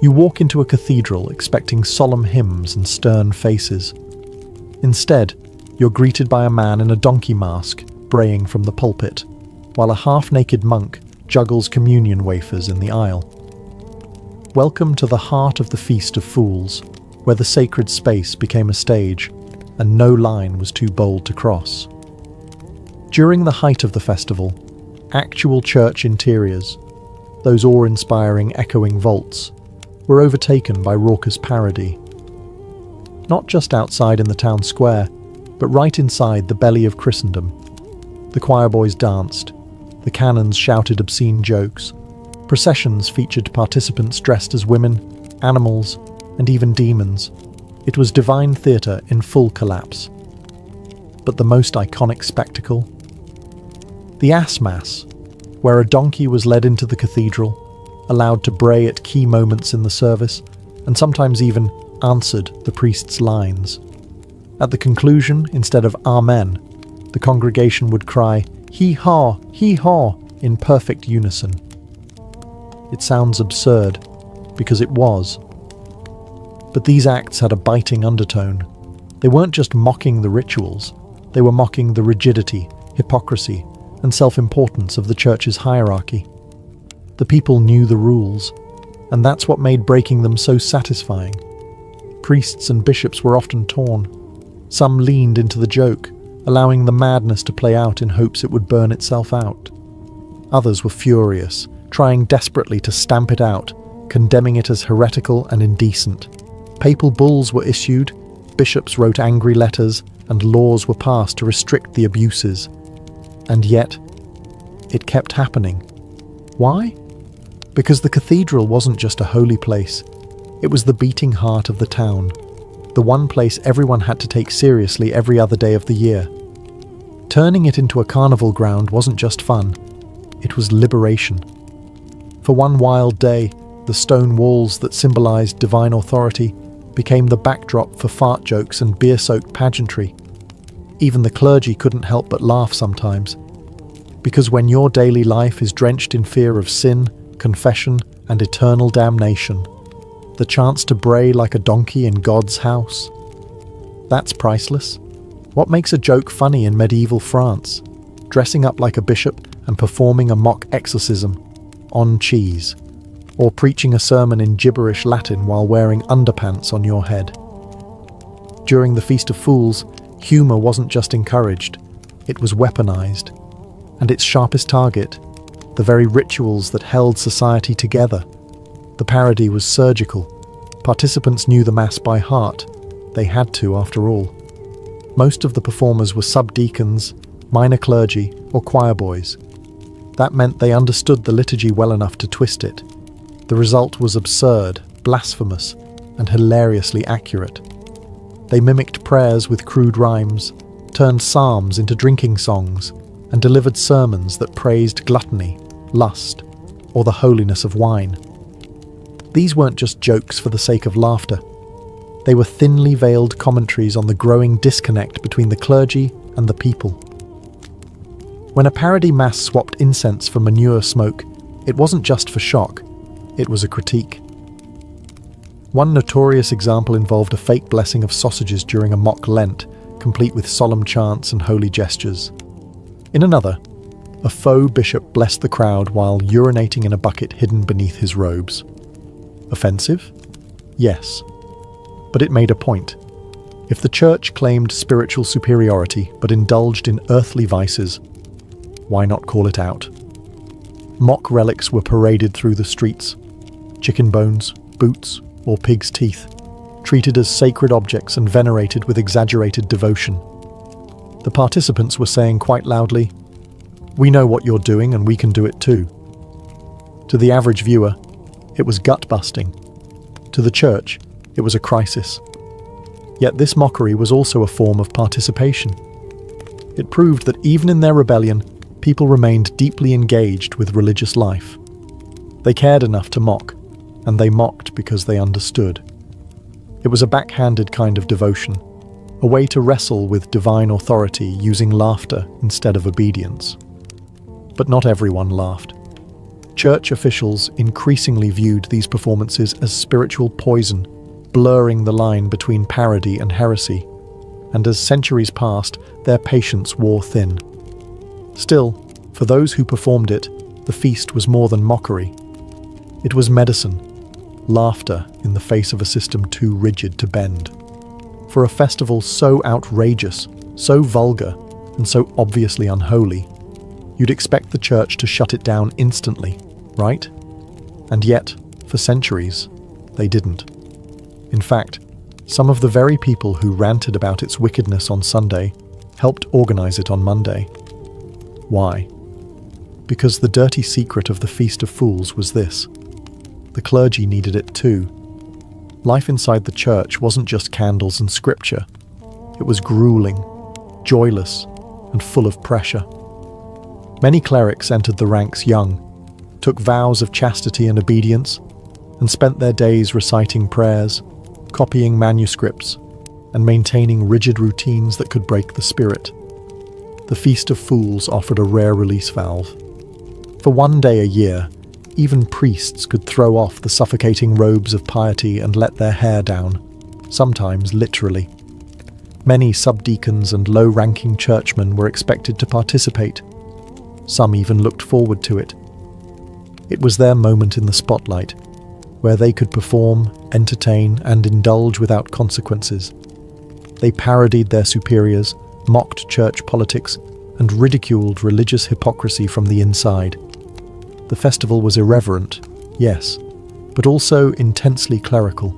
You walk into a cathedral expecting solemn hymns and stern faces. Instead, you're greeted by a man in a donkey mask braying from the pulpit, while a half-naked monk juggles communion wafers in the aisle. Welcome to the heart of the Feast of Fools, where the sacred space became a stage, and no line was too bold to cross. During the height of the festival, actual church interiors, those awe-inspiring echoing vaults, were overtaken by raucous parody. Not just outside in the town square, but right inside the belly of Christendom. The choir boys danced, the canons shouted obscene jokes, processions featured participants dressed as women, animals, and even demons. It was divine theatre in full collapse. But the most iconic spectacle? The Ass Mass, where a donkey was led into the cathedral, allowed to bray at key moments in the service, and sometimes even answered the priest's lines. At the conclusion, instead of Amen, the congregation would cry, Hee-haw, hee-haw, in perfect unison. It sounds absurd, because it was. But these acts had a biting undertone. They weren't just mocking the rituals, they were mocking the rigidity, hypocrisy, and self-importance of the church's hierarchy. The people knew the rules, and that's what made breaking them so satisfying. Priests and bishops were often torn. Some leaned into the joke, allowing the madness to play out in hopes it would burn itself out. Others were furious, trying desperately to stamp it out, condemning it as heretical and indecent. Papal bulls were issued, bishops wrote angry letters, and laws were passed to restrict the abuses. And yet, it kept happening. Why? Because the cathedral wasn't just a holy place. It was the beating heart of the town, the one place everyone had to take seriously every other day of the year. Turning it into a carnival ground wasn't just fun, it was liberation. For one wild day, the stone walls that symbolized divine authority became the backdrop for fart jokes and beer-soaked pageantry. Even the clergy couldn't help but laugh sometimes. Because when your daily life is drenched in fear of sin, confession, and eternal damnation, the chance to bray like a donkey in God's house, that's priceless. What makes a joke funny in medieval France? Dressing up like a bishop and performing a mock exorcism on cheese, or preaching a sermon in gibberish Latin while wearing underpants on your head. During the Feast of Fools, humour wasn't just encouraged, it was weaponized. And its sharpest target, the very rituals that held society together. The parody was surgical. Participants knew the Mass by heart. They had to, after all. Most of the performers were subdeacons, minor clergy, or choir boys. That meant they understood the liturgy well enough to twist it. The result was absurd, blasphemous, and hilariously accurate. They mimicked prayers with crude rhymes, turned psalms into drinking songs, and delivered sermons that praised gluttony, lust, or the holiness of wine. These weren't just jokes for the sake of laughter. They were thinly veiled commentaries on the growing disconnect between the clergy and the people. When a parody mass swapped incense for manure smoke, it wasn't just for shock, it was a critique. One notorious example involved a fake blessing of sausages during a mock Lent, complete with solemn chants and holy gestures. In another, a faux bishop blessed the crowd while urinating in a bucket hidden beneath his robes. Offensive? Yes. But it made a point. If the church claimed spiritual superiority but indulged in earthly vices, why not call it out? Mock relics were paraded through the streets. Chicken bones, boots, or pig's teeth, treated as sacred objects and venerated with exaggerated devotion. The participants were saying quite loudly, "We know what you're doing and we can do it too." To the average viewer, it was gut-busting. To the church, it was a crisis. Yet this mockery was also a form of participation. It proved that even in their rebellion, people remained deeply engaged with religious life. They cared enough to mock, and they mocked because they understood. It It was a backhanded kind of devotion, a way to wrestle with divine authority using laughter instead of obedience. But not everyone laughed. Church officials increasingly viewed these performances as spiritual poison, blurring the line between parody and heresy. And as centuries passed, their patience wore thin. Still, for those who performed it, the feast was more than mockery. It was medicine, laughter in the face of a system too rigid to bend. For a festival so outrageous, so vulgar, and so obviously unholy, you'd expect the church to shut it down instantly, right? And yet, for centuries, they didn't. In fact, some of the very people who ranted about its wickedness on Sunday helped organize it on Monday. Why? Because the dirty secret of the Feast of Fools was this: the clergy needed it too. Life inside the church wasn't just candles and scripture. It was grueling, joyless, and full of pressure. Many clerics entered the ranks young, took vows of chastity and obedience, and spent their days reciting prayers, copying manuscripts, and maintaining rigid routines that could break the spirit. The Feast of Fools offered a rare release valve. For one day a year, even priests could throw off the suffocating robes of piety and let their hair down, sometimes literally. Many subdeacons and low-ranking churchmen were expected to participate. Some even looked forward to it. It was their moment in the spotlight, where they could perform, entertain, and indulge without consequences. They parodied their superiors, mocked church politics, and ridiculed religious hypocrisy from the inside. The festival was irreverent, yes, but also intensely clerical.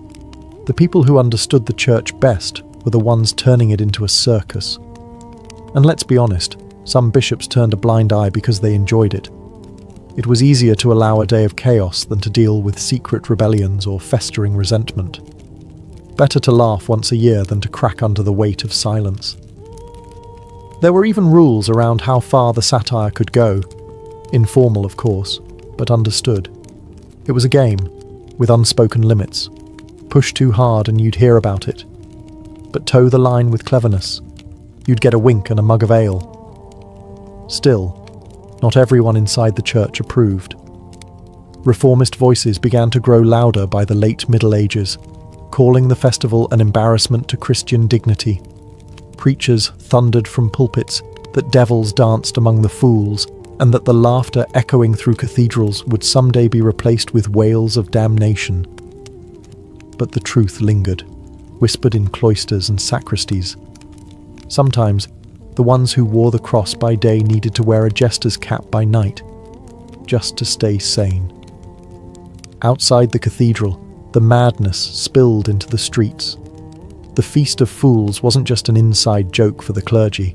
The people who understood the church best were the ones turning it into a circus. And let's be honest, some bishops turned a blind eye because they enjoyed it. It was easier to allow a day of chaos than to deal with secret rebellions or festering resentment. Better to laugh once a year than to crack under the weight of silence. There were even rules around how far the satire could go. Informal, of course, but understood. It was a game, with unspoken limits. Push too hard and you'd hear about it. But toe the line with cleverness. You'd get a wink and a mug of ale. Still, not everyone inside the church approved. Reformist voices began to grow louder by the late Middle Ages, calling the festival an embarrassment to Christian dignity. Preachers thundered from pulpits that devils danced among the fools, and that the laughter echoing through cathedrals would someday be replaced with wails of damnation. But the truth lingered, whispered in cloisters and sacristies. Sometimes, the ones who wore the cross by day needed to wear a jester's cap by night, just to stay sane. Outside the cathedral, the madness spilled into the streets. The Feast of Fools wasn't just an inside joke for the clergy.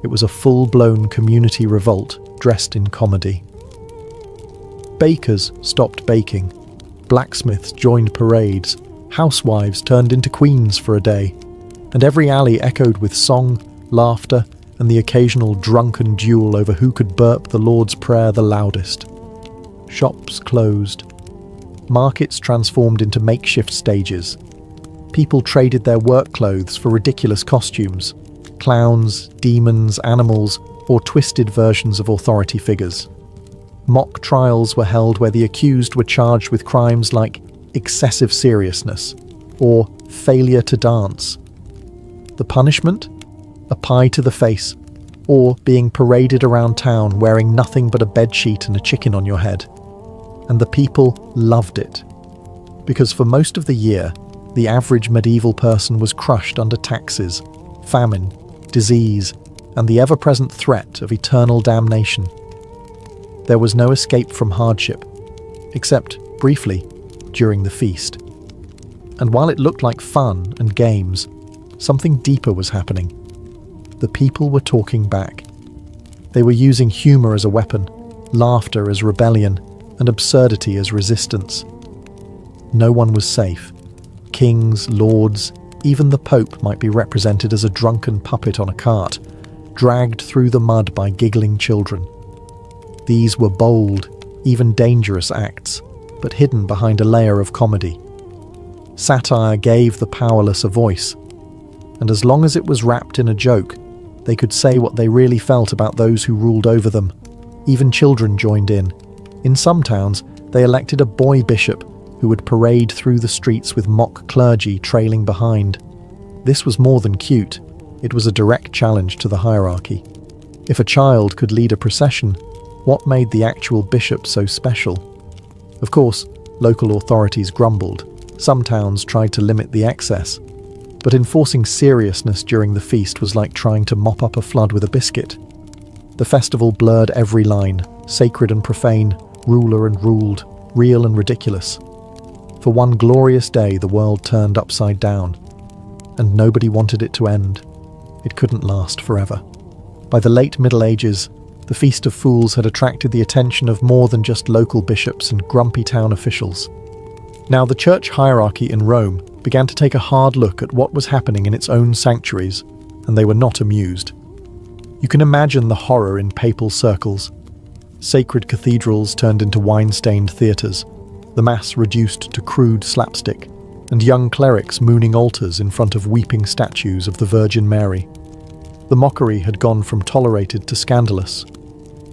It was a full-blown community revolt dressed in comedy. Bakers stopped baking, blacksmiths joined parades, housewives turned into queens for a day, and every alley echoed with song, laughter, and the occasional drunken duel over who could burp the Lord's Prayer the loudest. Shops closed. Markets transformed into makeshift stages. People traded their work clothes for ridiculous costumes, clowns, demons, animals, or twisted versions of authority figures. Mock trials were held where the accused were charged with crimes like excessive seriousness or failure to dance. The punishment? A pie to the face, or being paraded around town wearing nothing but a bedsheet and a chicken on your head. And the people loved it, because for most of the year, the average medieval person was crushed under taxes, famine, disease, and the ever-present threat of eternal damnation. There was no escape from hardship, except, briefly, during the feast. And while it looked like fun and games, something deeper was happening. The people were talking back. They were using humour as a weapon, laughter as rebellion, and absurdity as resistance. No one was safe. Kings, lords, even the Pope might be represented as a drunken puppet on a cart, dragged through the mud by giggling children. These were bold, even dangerous acts, but hidden behind a layer of comedy. Satire gave the powerless a voice, and as long as it was wrapped in a joke, they could say what they really felt about those who ruled over them. Even children joined in. In some towns, they elected a boy bishop who would parade through the streets with mock clergy trailing behind. This was more than cute. It was a direct challenge to the hierarchy. If a child could lead a procession, what made the actual bishop so special? Of course, local authorities grumbled. Some towns tried to limit the excess, but enforcing seriousness during the feast was like trying to mop up a flood with a biscuit. The festival blurred every line, sacred and profane, ruler and ruled, real and ridiculous. For one glorious day, the world turned upside down, and nobody wanted it to end. It couldn't last forever. By the late Middle Ages, the Feast of Fools had attracted the attention of more than just local bishops and grumpy town officials. Now, the church hierarchy in Rome began to take a hard look at what was happening in its own sanctuaries, and they were not amused. You can imagine the horror in papal circles. Sacred cathedrals turned into wine-stained theatres, the Mass reduced to crude slapstick, and young clerics mooning altars in front of weeping statues of the Virgin Mary. The mockery had gone from tolerated to scandalous,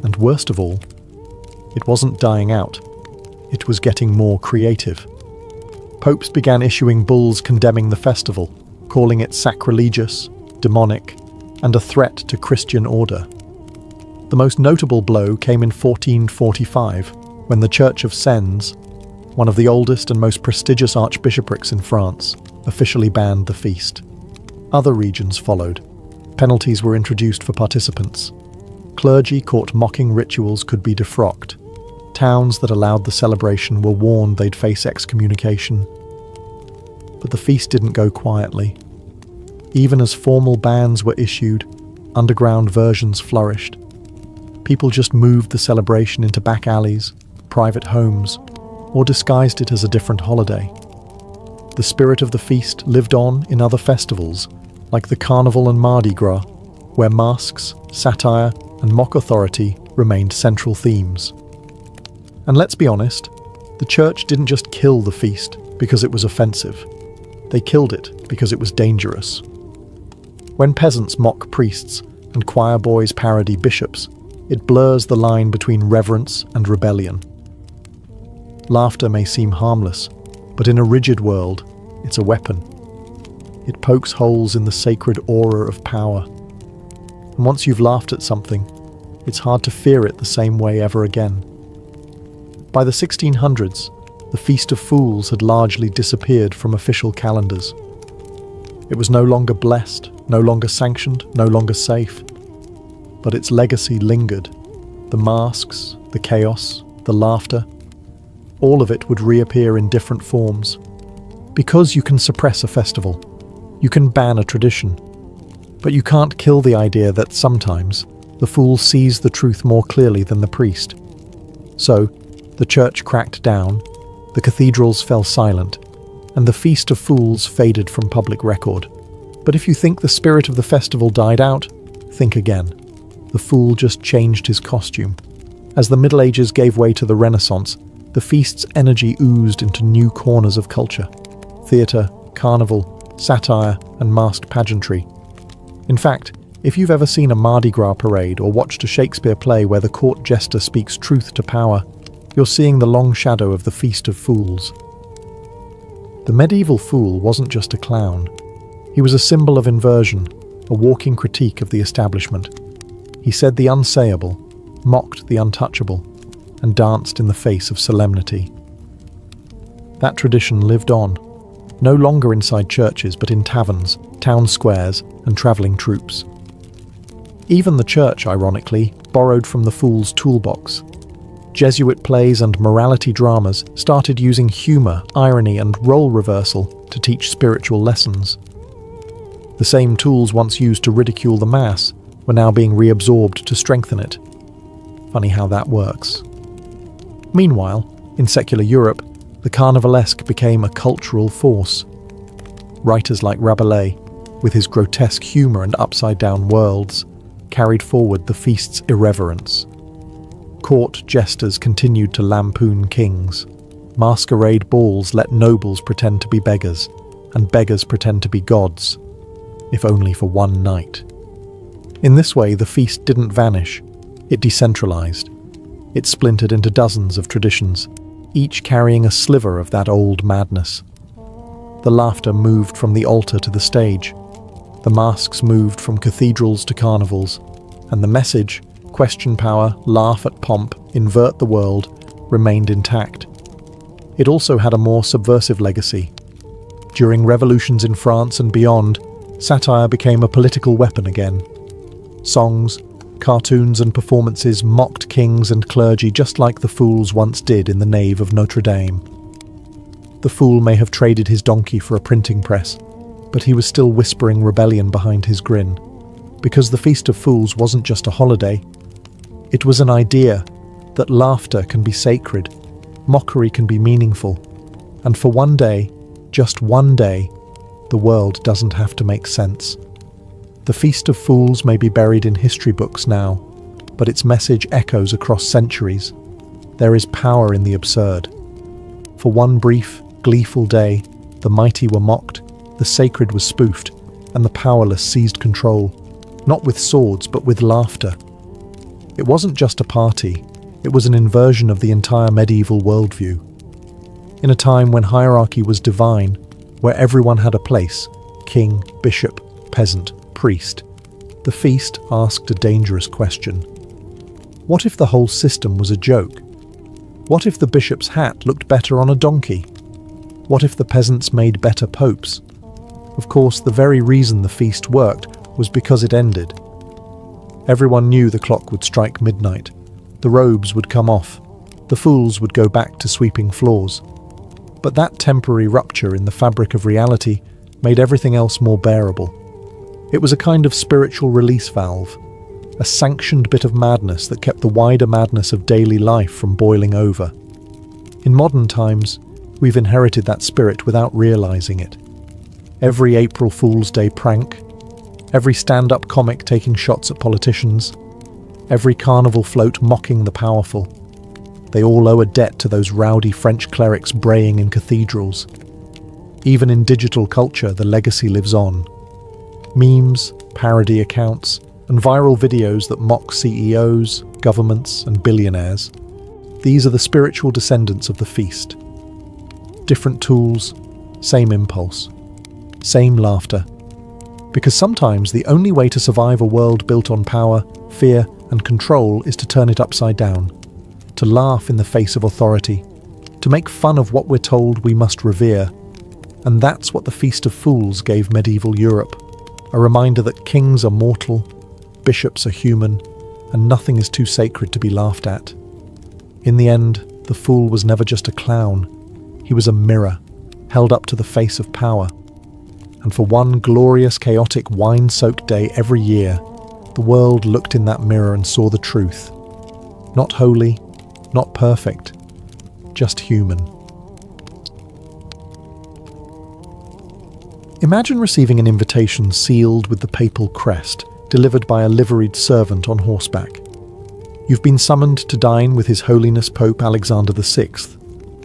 and worst of all, it wasn't dying out. It was getting more creative. Popes began issuing bulls condemning the festival, calling it sacrilegious, demonic, and a threat to Christian order. The most notable blow came in 1445, when the Church of Sens, one of the oldest and most prestigious archbishoprics in France, officially banned the feast. Other regions followed. Penalties were introduced for participants. Clergy caught mocking rituals could be defrocked. Towns that allowed the celebration were warned they'd face excommunication. But the feast didn't go quietly. Even as formal bans were issued, underground versions flourished. People just moved the celebration into back alleys, private homes, or disguised it as a different holiday. The spirit of the feast lived on in other festivals, like the Carnival and Mardi Gras, where masks, satire, and mock authority remained central themes. And let's be honest, the church didn't just kill the feast because it was offensive. They killed it because it was dangerous. When peasants mock priests and choir boys parody bishops, it blurs the line between reverence and rebellion. Laughter may seem harmless, but in a rigid world, it's a weapon. It pokes holes in the sacred aura of power. And once you've laughed at something, it's hard to fear it the same way ever again. By the 1600s, the Feast of Fools had largely disappeared from official calendars. It was no longer blessed, no longer sanctioned, no longer safe. But its legacy lingered. The masks, the chaos, the laughter, all of it would reappear in different forms. Because you can suppress a festival, you can ban a tradition, but you can't kill the idea that sometimes the fool sees the truth more clearly than the priest. So, the church cracked down, the cathedrals fell silent, and the Feast of Fools faded from public record. But if you think the spirit of the festival died out, think again. The fool just changed his costume. As the Middle Ages gave way to the Renaissance, the feast's energy oozed into new corners of culture. Theatre, carnival, satire, and masked pageantry. In fact, if you've ever seen a Mardi Gras parade or watched a Shakespeare play where the court jester speaks truth to power, you're seeing the long shadow of the Feast of Fools. The medieval fool wasn't just a clown. He was a symbol of inversion, a walking critique of the establishment. He said the unsayable, mocked the untouchable, and danced in the face of solemnity. That tradition lived on, no longer inside churches but in taverns, town squares, and travelling troupes. Even the church, ironically, borrowed from the fool's toolbox. Jesuit plays and morality dramas started using humour, irony, and role reversal to teach spiritual lessons. The same tools once used to ridicule the Mass were now being reabsorbed to strengthen it. Funny how that works. Meanwhile, in secular Europe, the carnivalesque became a cultural force. Writers like Rabelais, with his grotesque humour and upside-down worlds, carried forward the feast's irreverence. Court jesters continued to lampoon kings. Masquerade balls let nobles pretend to be beggars, and beggars pretend to be gods, if only for one night. In this way, the feast didn't vanish, it decentralized. It splintered into dozens of traditions, each carrying a sliver of that old madness. The laughter moved from the altar to the stage. The masks moved from cathedrals to carnivals, and the message, question power, laugh at pomp, invert the world, remained intact. It also had a more subversive legacy. During revolutions in France and beyond, satire became a political weapon again. Songs, cartoons and performances mocked kings and clergy just like the fools once did in the nave of Notre Dame. The fool may have traded his donkey for a printing press, but he was still whispering rebellion behind his grin. Because the Feast of Fools wasn't just a holiday, it was an idea that laughter can be sacred, mockery can be meaningful, and for one day, just one day, the world doesn't have to make sense. The Feast of Fools may be buried in history books now, but its message echoes across centuries. There is power in the absurd. For one brief, gleeful day, the mighty were mocked, the sacred was spoofed, and the powerless seized control, not with swords but with laughter. It wasn't just a party, it was an inversion of the entire medieval worldview. In a time when hierarchy was divine, where everyone had a place, king, bishop, peasant, priest, the feast asked a dangerous question. What if the whole system was a joke? What if the bishop's hat looked better on a donkey? What if the peasants made better popes? Of course, the very reason the feast worked was because it ended. Everyone knew the clock would strike midnight, the robes would come off, the fools would go back to sweeping floors. But that temporary rupture in the fabric of reality made everything else more bearable. It was a kind of spiritual release valve, a sanctioned bit of madness that kept the wider madness of daily life from boiling over. In modern times, we've inherited that spirit without realizing it. Every April Fool's Day prank, every stand-up comic taking shots at politicians, every carnival float mocking the powerful. They all owe a debt to those rowdy French clerics braying in cathedrals. Even in digital culture, the legacy lives on. Memes, parody accounts, and viral videos that mock CEOs, governments, and billionaires. These are the spiritual descendants of the feast. Different tools, same impulse, same laughter. Because sometimes the only way to survive a world built on power, fear, and control is to turn it upside down, to laugh in the face of authority, to make fun of what we're told we must revere. And that's what the Feast of Fools gave medieval Europe, a reminder that kings are mortal, bishops are human, and nothing is too sacred to be laughed at. In the end, the fool was never just a clown. He was a mirror, held up to the face of power. And for one glorious, chaotic, wine-soaked day every year, the world looked in that mirror and saw the truth. Not holy, not perfect, just human. Imagine receiving an invitation sealed with the papal crest, delivered by a liveried servant on horseback. You've been summoned to dine with His Holiness Pope Alexander VI,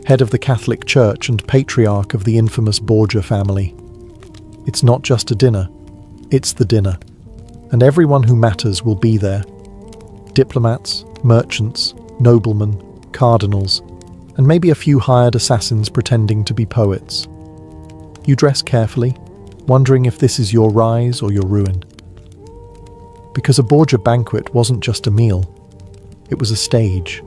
head of the Catholic Church and patriarch of the infamous Borgia family. It's not just a dinner, it's the dinner, and everyone who matters will be there. Diplomats, merchants, noblemen, cardinals, and maybe a few hired assassins pretending to be poets. You dress carefully, wondering if this is your rise or your ruin. Because a Borgia banquet wasn't just a meal, it was a stage.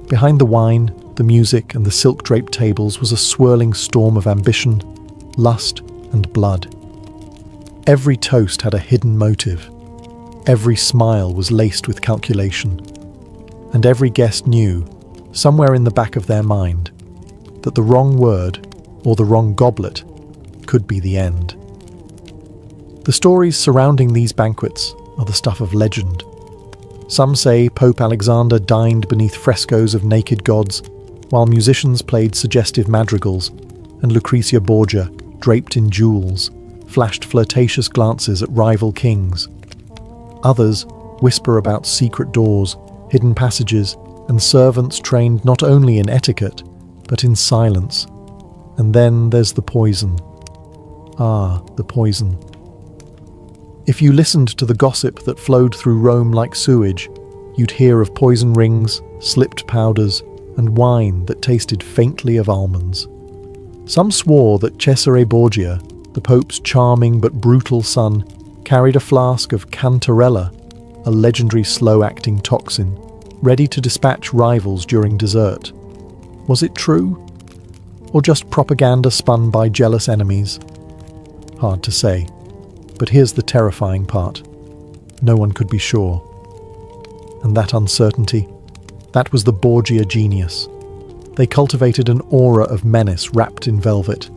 Behind the wine, the music, and the silk-draped tables was a swirling storm of ambition, lust, and blood. Every toast had a hidden motive. Every smile was laced with calculation. And every guest knew, somewhere in the back of their mind, that the wrong word or the wrong goblet could be the end. The stories surrounding these banquets are the stuff of legend. Some say Pope Alexander dined beneath frescoes of naked gods, while musicians played suggestive madrigals, and Lucrezia Borgia, draped in jewels, flashed flirtatious glances at rival kings. Others whisper about secret doors, hidden passages, and servants trained not only in etiquette, but in silence. And then there's the poison. Ah, the poison. If you listened to the gossip that flowed through Rome like sewage, you'd hear of poison rings, slipped powders, and wine that tasted faintly of almonds. Some swore that Cesare Borgia, the Pope's charming but brutal son, carried a flask of cantarella, a legendary slow-acting toxin, ready to dispatch rivals during dessert. Was it true? Or just propaganda spun by jealous enemies? Hard to say. But here's the terrifying part. No one could be sure. And that uncertainty, that was the Borgia genius. They cultivated an aura of menace wrapped in velvet.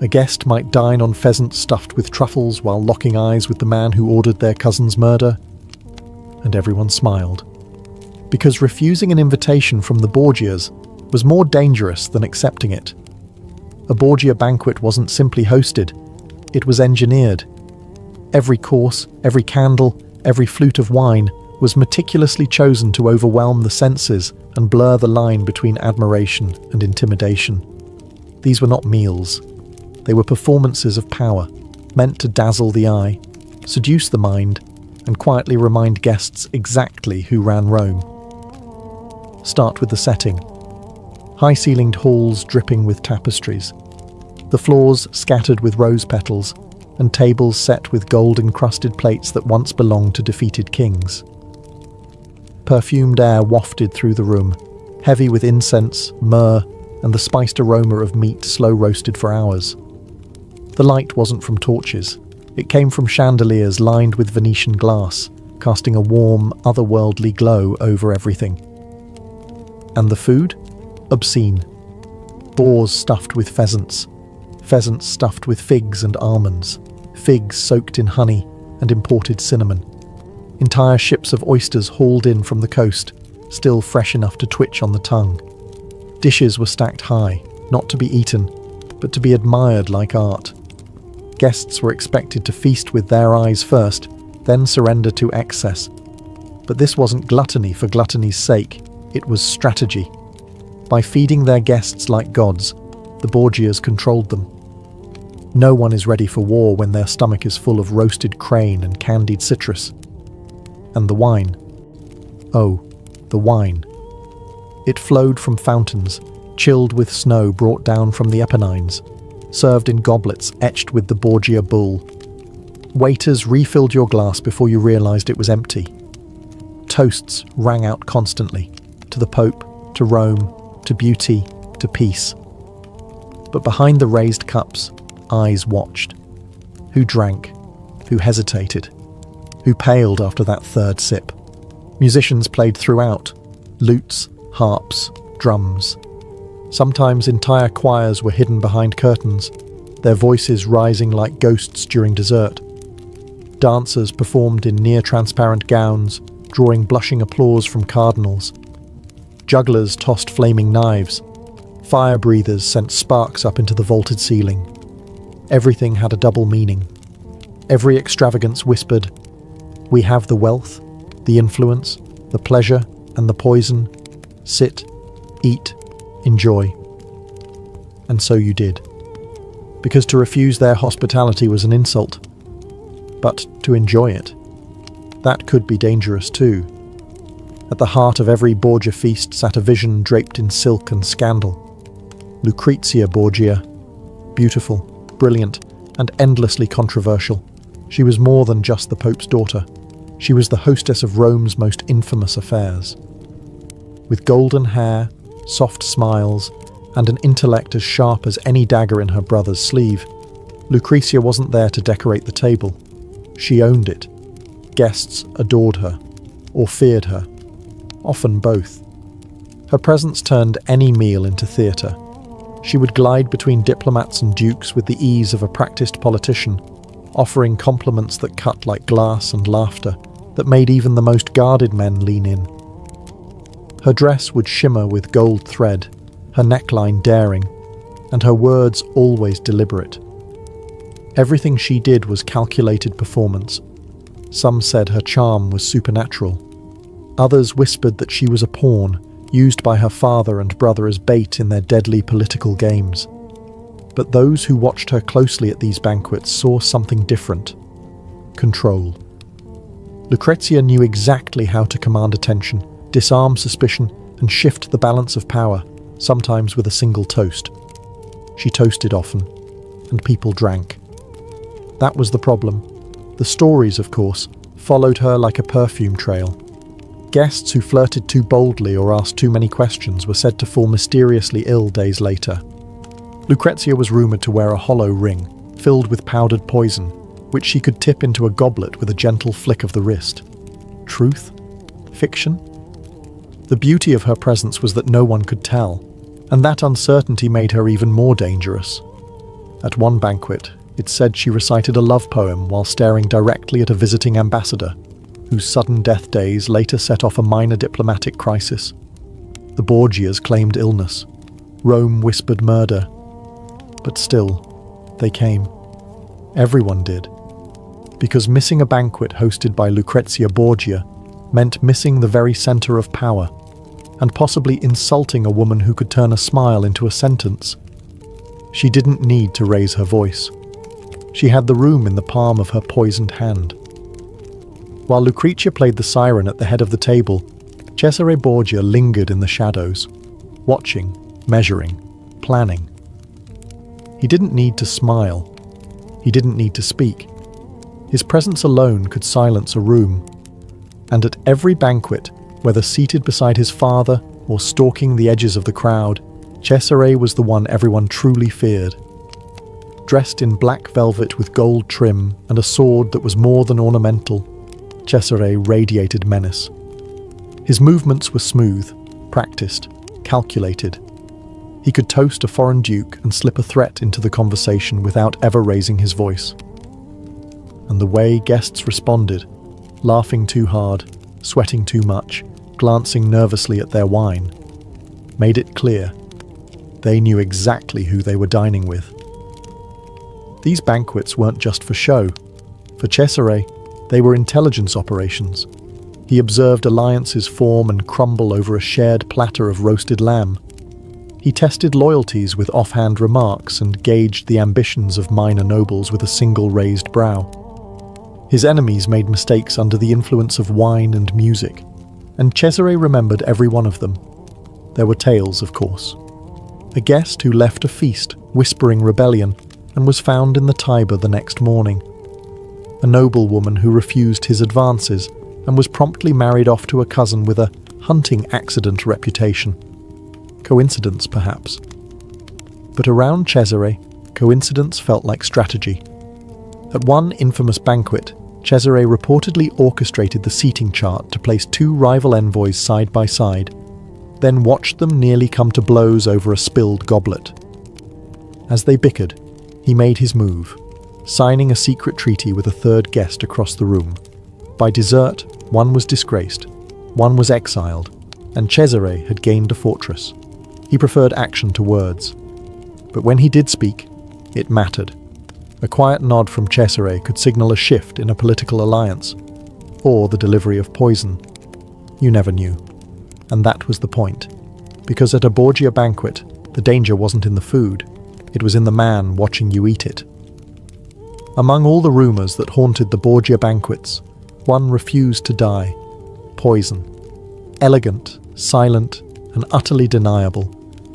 A guest might dine on pheasant stuffed with truffles while locking eyes with the man who ordered their cousin's murder. And everyone smiled. Because refusing an invitation from the Borgias was more dangerous than accepting it. A Borgia banquet wasn't simply hosted, it was engineered. Every course, every candle, every flute of wine was meticulously chosen to overwhelm the senses and blur the line between admiration and intimidation. These were not meals. They were performances of power, meant to dazzle the eye, seduce the mind, and quietly remind guests exactly who ran Rome. Start with the setting. High-ceilinged halls dripping with tapestries. The floors scattered with rose petals, and tables set with gold-encrusted plates that once belonged to defeated kings. Perfumed air wafted through the room, heavy with incense, myrrh, and the spiced aroma of meat slow-roasted for hours. The light wasn't from torches. It came from chandeliers lined with Venetian glass, casting a warm, otherworldly glow over everything. And the food? Obscene. Boars stuffed with pheasants stuffed with figs and almonds, figs soaked in honey and imported cinnamon. Entire ships of oysters hauled in from the coast, still fresh enough to twitch on the tongue. Dishes were stacked high, not to be eaten, but to be admired like art. Guests were expected to feast with their eyes first, then surrender to excess. But this wasn't gluttony for gluttony's sake, it was strategy. By feeding their guests like gods, the Borgias controlled them. No one is ready for war when their stomach is full of roasted crane and candied citrus. And the wine. Oh, the wine. It flowed from fountains, chilled with snow brought down from the Apennines, served in goblets etched with the Borgia bull. Waiters refilled your glass before you realized it was empty. Toasts rang out constantly, to the Pope, to Rome, to beauty, to peace. But behind the raised cups, eyes watched. Who drank? Who hesitated? Who paled after that third sip? Musicians played throughout. Lutes, harps, drums. Sometimes entire choirs were hidden behind curtains, their voices rising like ghosts during dessert. Dancers performed in near-transparent gowns, drawing blushing applause from cardinals. Jugglers tossed flaming knives. Fire breathers sent sparks up into the vaulted ceiling. Everything had a double meaning. Every extravagance whispered, "We have the wealth, the influence, the pleasure, and the poison. Sit, eat, enjoy." And so you did. Because to refuse their hospitality was an insult. But to enjoy it, that could be dangerous too. At the heart of every Borgia feast sat a vision draped in silk and scandal. Lucrezia Borgia. Beautiful, brilliant, and endlessly controversial. She was more than just the Pope's daughter. She was the hostess of Rome's most infamous affairs. With golden hair, soft smiles, and an intellect as sharp as any dagger in her brother's sleeve, Lucrezia wasn't there to decorate the table. She owned it. Guests adored her, or feared her, often both. Her presence turned any meal into theatre. She would glide between diplomats and dukes with the ease of a practiced politician, offering compliments that cut like glass and laughter, that made even the most guarded men lean in. Her dress would shimmer with gold thread, her neckline daring, and her words always deliberate. Everything she did was calculated performance. Some said her charm was supernatural. Others whispered that she was a pawn, used by her father and brother as bait in their deadly political games. But those who watched her closely at these banquets saw something different: control. Lucrezia knew exactly how to command attention, disarm suspicion, and shift the balance of power, sometimes with a single toast. She toasted often, and people drank. That was the problem. The stories, of course, followed her like a perfume trail. Guests who flirted too boldly or asked too many questions were said to fall mysteriously ill days later. Lucrezia was rumoured to wear a hollow ring, filled with powdered poison, which she could tip into a goblet with a gentle flick of the wrist. Truth? Fiction? The beauty of her presence was that no one could tell, and that uncertainty made her even more dangerous. At one banquet, it's said she recited a love poem while staring directly at a visiting ambassador, whose sudden death days later set off a minor diplomatic crisis. The Borgias claimed illness. Rome whispered murder. But still, they came. Everyone did. Because missing a banquet hosted by Lucrezia Borgia meant missing the very centre of power, and possibly insulting a woman who could turn a smile into a sentence. She didn't need to raise her voice. She had the room in the palm of her poisoned hand. While Lucrezia played the siren at the head of the table, Cesare Borgia lingered in the shadows, watching, measuring, planning. He didn't need to smile. He didn't need to speak. His presence alone could silence a room. And at every banquet, whether seated beside his father or stalking the edges of the crowd, Cesare was the one everyone truly feared. Dressed in black velvet with gold trim and a sword that was more than ornamental, Cesare radiated menace. His movements were smooth, practiced, calculated. He could toast a foreign duke and slip a threat into the conversation without ever raising his voice. And the way guests responded, laughing too hard, sweating too much, glancing nervously at their wine, made it clear they knew exactly who they were dining with. These banquets weren't just for show. For Cesare, they were intelligence operations. He observed alliances form and crumble over a shared platter of roasted lamb. He tested loyalties with offhand remarks and gauged the ambitions of minor nobles with a single raised brow. His enemies made mistakes under the influence of wine and music, and Cesare remembered every one of them. There were tales, of course. A guest who left a feast, whispering rebellion, and was found in the Tiber the next morning. A noblewoman who refused his advances and was promptly married off to a cousin with a hunting accident reputation. Coincidence, perhaps. But around Cesare, coincidence felt like strategy. At one infamous banquet, Cesare reportedly orchestrated the seating chart to place two rival envoys side by side, then watched them nearly come to blows over a spilled goblet. As they bickered, he made his move, signing a secret treaty with a third guest across the room. By dessert, one was disgraced, one was exiled, and Cesare had gained a fortress. He preferred action to words. But when he did speak, it mattered. A quiet nod from Cesare could signal a shift in a political alliance, or the delivery of poison. You never knew. And that was the point. Because at a Borgia banquet, the danger wasn't in the food, it was in the man watching you eat it. Among all the rumours that haunted the Borgia banquets, one refused to die. Poison. Elegant, silent, and utterly deniable,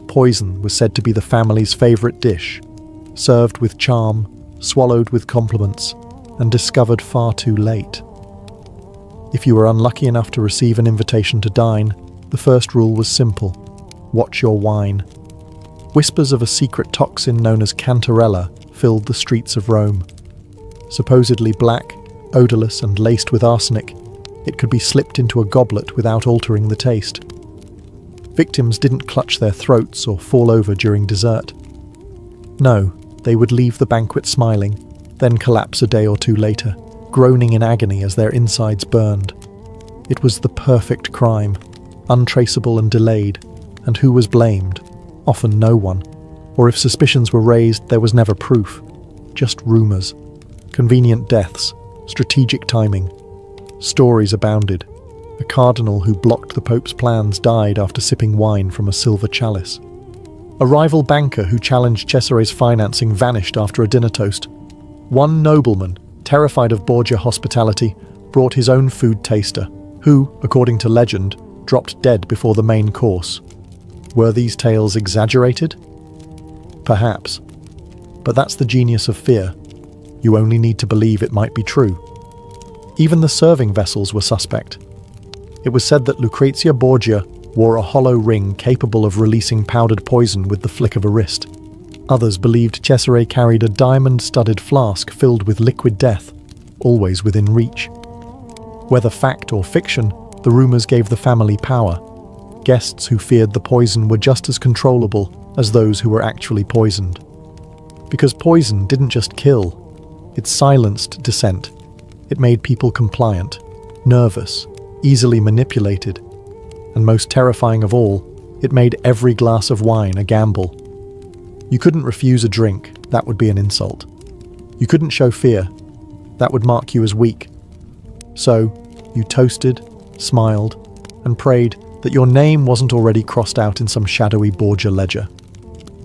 poison was said to be the family's favourite dish, served with charm, swallowed with compliments, and discovered far too late. If you were unlucky enough to receive an invitation to dine, the first rule was simple: watch your wine. Whispers of a secret toxin known as cantarella filled the streets of Rome. Supposedly black, odourless, and laced with arsenic, it could be slipped into a goblet without altering the taste. Victims didn't clutch their throats or fall over during dessert. No, they would leave the banquet smiling, then collapse a day or two later, groaning in agony as their insides burned. It was the perfect crime, untraceable and delayed, and who was blamed? Often no one. Or if suspicions were raised, there was never proof. Just rumours. Convenient deaths. Strategic timing. Stories abounded. A cardinal who blocked the Pope's plans died after sipping wine from a silver chalice. A rival banker who challenged Cesare's financing vanished after a dinner toast. One nobleman, terrified of Borgia hospitality, brought his own food taster, who, according to legend, dropped dead before the main course. Were these tales exaggerated? Perhaps. But that's the genius of fear. You only need to believe it might be true. Even the serving vessels were suspect. It was said that Lucrezia Borgia wore a hollow ring capable of releasing powdered poison with the flick of a wrist. Others believed Cesare carried a diamond-studded flask filled with liquid death, always within reach. Whether fact or fiction, the rumours gave the family power. Guests who feared the poison were just as controllable as those who were actually poisoned. Because poison didn't just kill, it silenced dissent. It made people compliant, nervous, easily manipulated, and most terrifying of all, it made every glass of wine a gamble. You couldn't refuse a drink, that would be an insult. You couldn't show fear, that would mark you as weak. So, you toasted, smiled, and prayed that your name wasn't already crossed out in some shadowy Borgia ledger.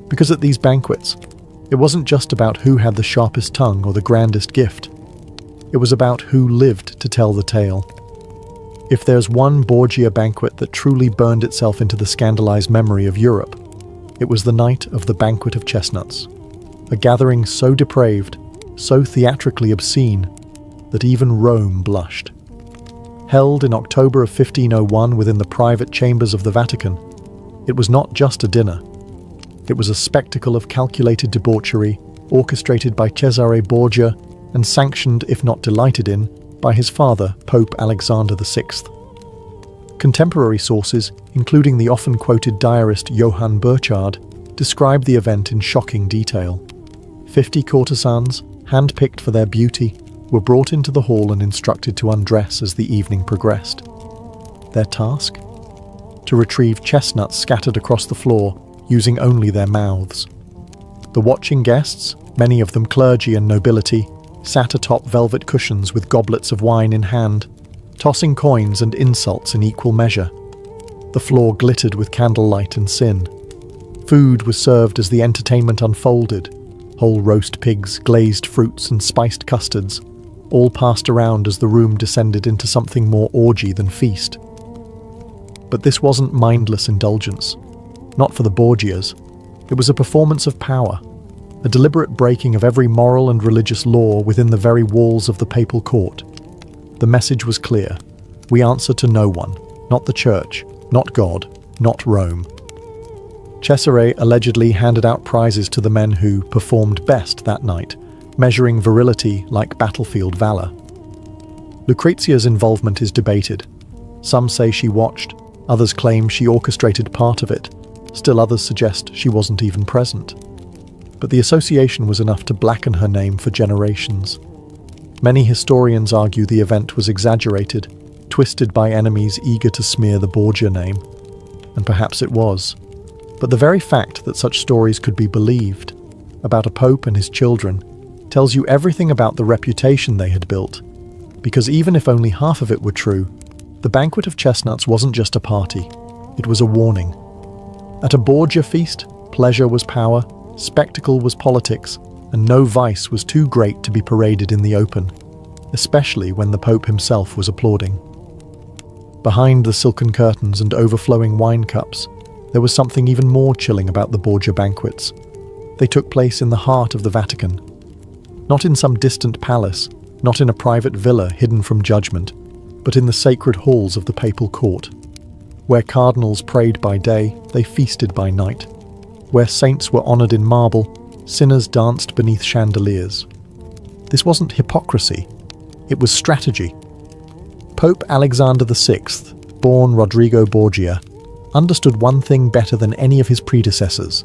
Because at these banquets, it wasn't just about who had the sharpest tongue or the grandest gift. It was about who lived to tell the tale. If there's one Borgia banquet that truly burned itself into the scandalized memory of Europe, it was the night of the Banquet of Chestnuts, a gathering so depraved, so theatrically obscene, that even Rome blushed. Held in October of 1501 within the private chambers of the Vatican, it was not just a dinner. It was a spectacle of calculated debauchery, orchestrated by Cesare Borgia and sanctioned, if not delighted in, by his father, Pope Alexander VI. Contemporary sources, including the often-quoted diarist Johann Burchard, describe the event in shocking detail. 50 courtesans, hand-picked for their beauty, were brought into the hall and instructed to undress as the evening progressed. Their task? To retrieve chestnuts scattered across the floor, using only their mouths. The watching guests, many of them clergy and nobility, sat atop velvet cushions with goblets of wine in hand, tossing coins and insults in equal measure. The floor glittered with candlelight and sin. Food was served as the entertainment unfolded. Whole roast pigs, glazed fruits and spiced custards, all passed around as the room descended into something more orgy than feast. But this wasn't mindless indulgence. Not for the Borgias. It was a performance of power, a deliberate breaking of every moral and religious law within the very walls of the papal court. The message was clear. We answer to no one, not the Church, not God, not Rome. Cesare allegedly handed out prizes to the men who performed best that night, measuring virility like battlefield valor. Lucrezia's involvement is debated. Some say she watched, others claim she orchestrated part of it, still others suggest she wasn't even present. But the association was enough to blacken her name for generations. Many historians argue the event was exaggerated, twisted by enemies eager to smear the Borgia name. And perhaps it was. But the very fact that such stories could be believed, about a pope and his children, tells you everything about the reputation they had built. Because even if only half of it were true, the Banquet of Chestnuts wasn't just a party, it was a warning. At a Borgia feast, pleasure was power, spectacle was politics, and no vice was too great to be paraded in the open, especially when the Pope himself was applauding. Behind the silken curtains and overflowing wine cups, there was something even more chilling about the Borgia banquets. They took place in the heart of the Vatican. Not in some distant palace, not in a private villa hidden from judgment, but in the sacred halls of the papal court. Where cardinals prayed by day, they feasted by night. Where saints were honoured in marble, sinners danced beneath chandeliers. This wasn't hypocrisy, it was strategy. Pope Alexander VI, born Rodrigo Borgia, understood one thing better than any of his predecessors.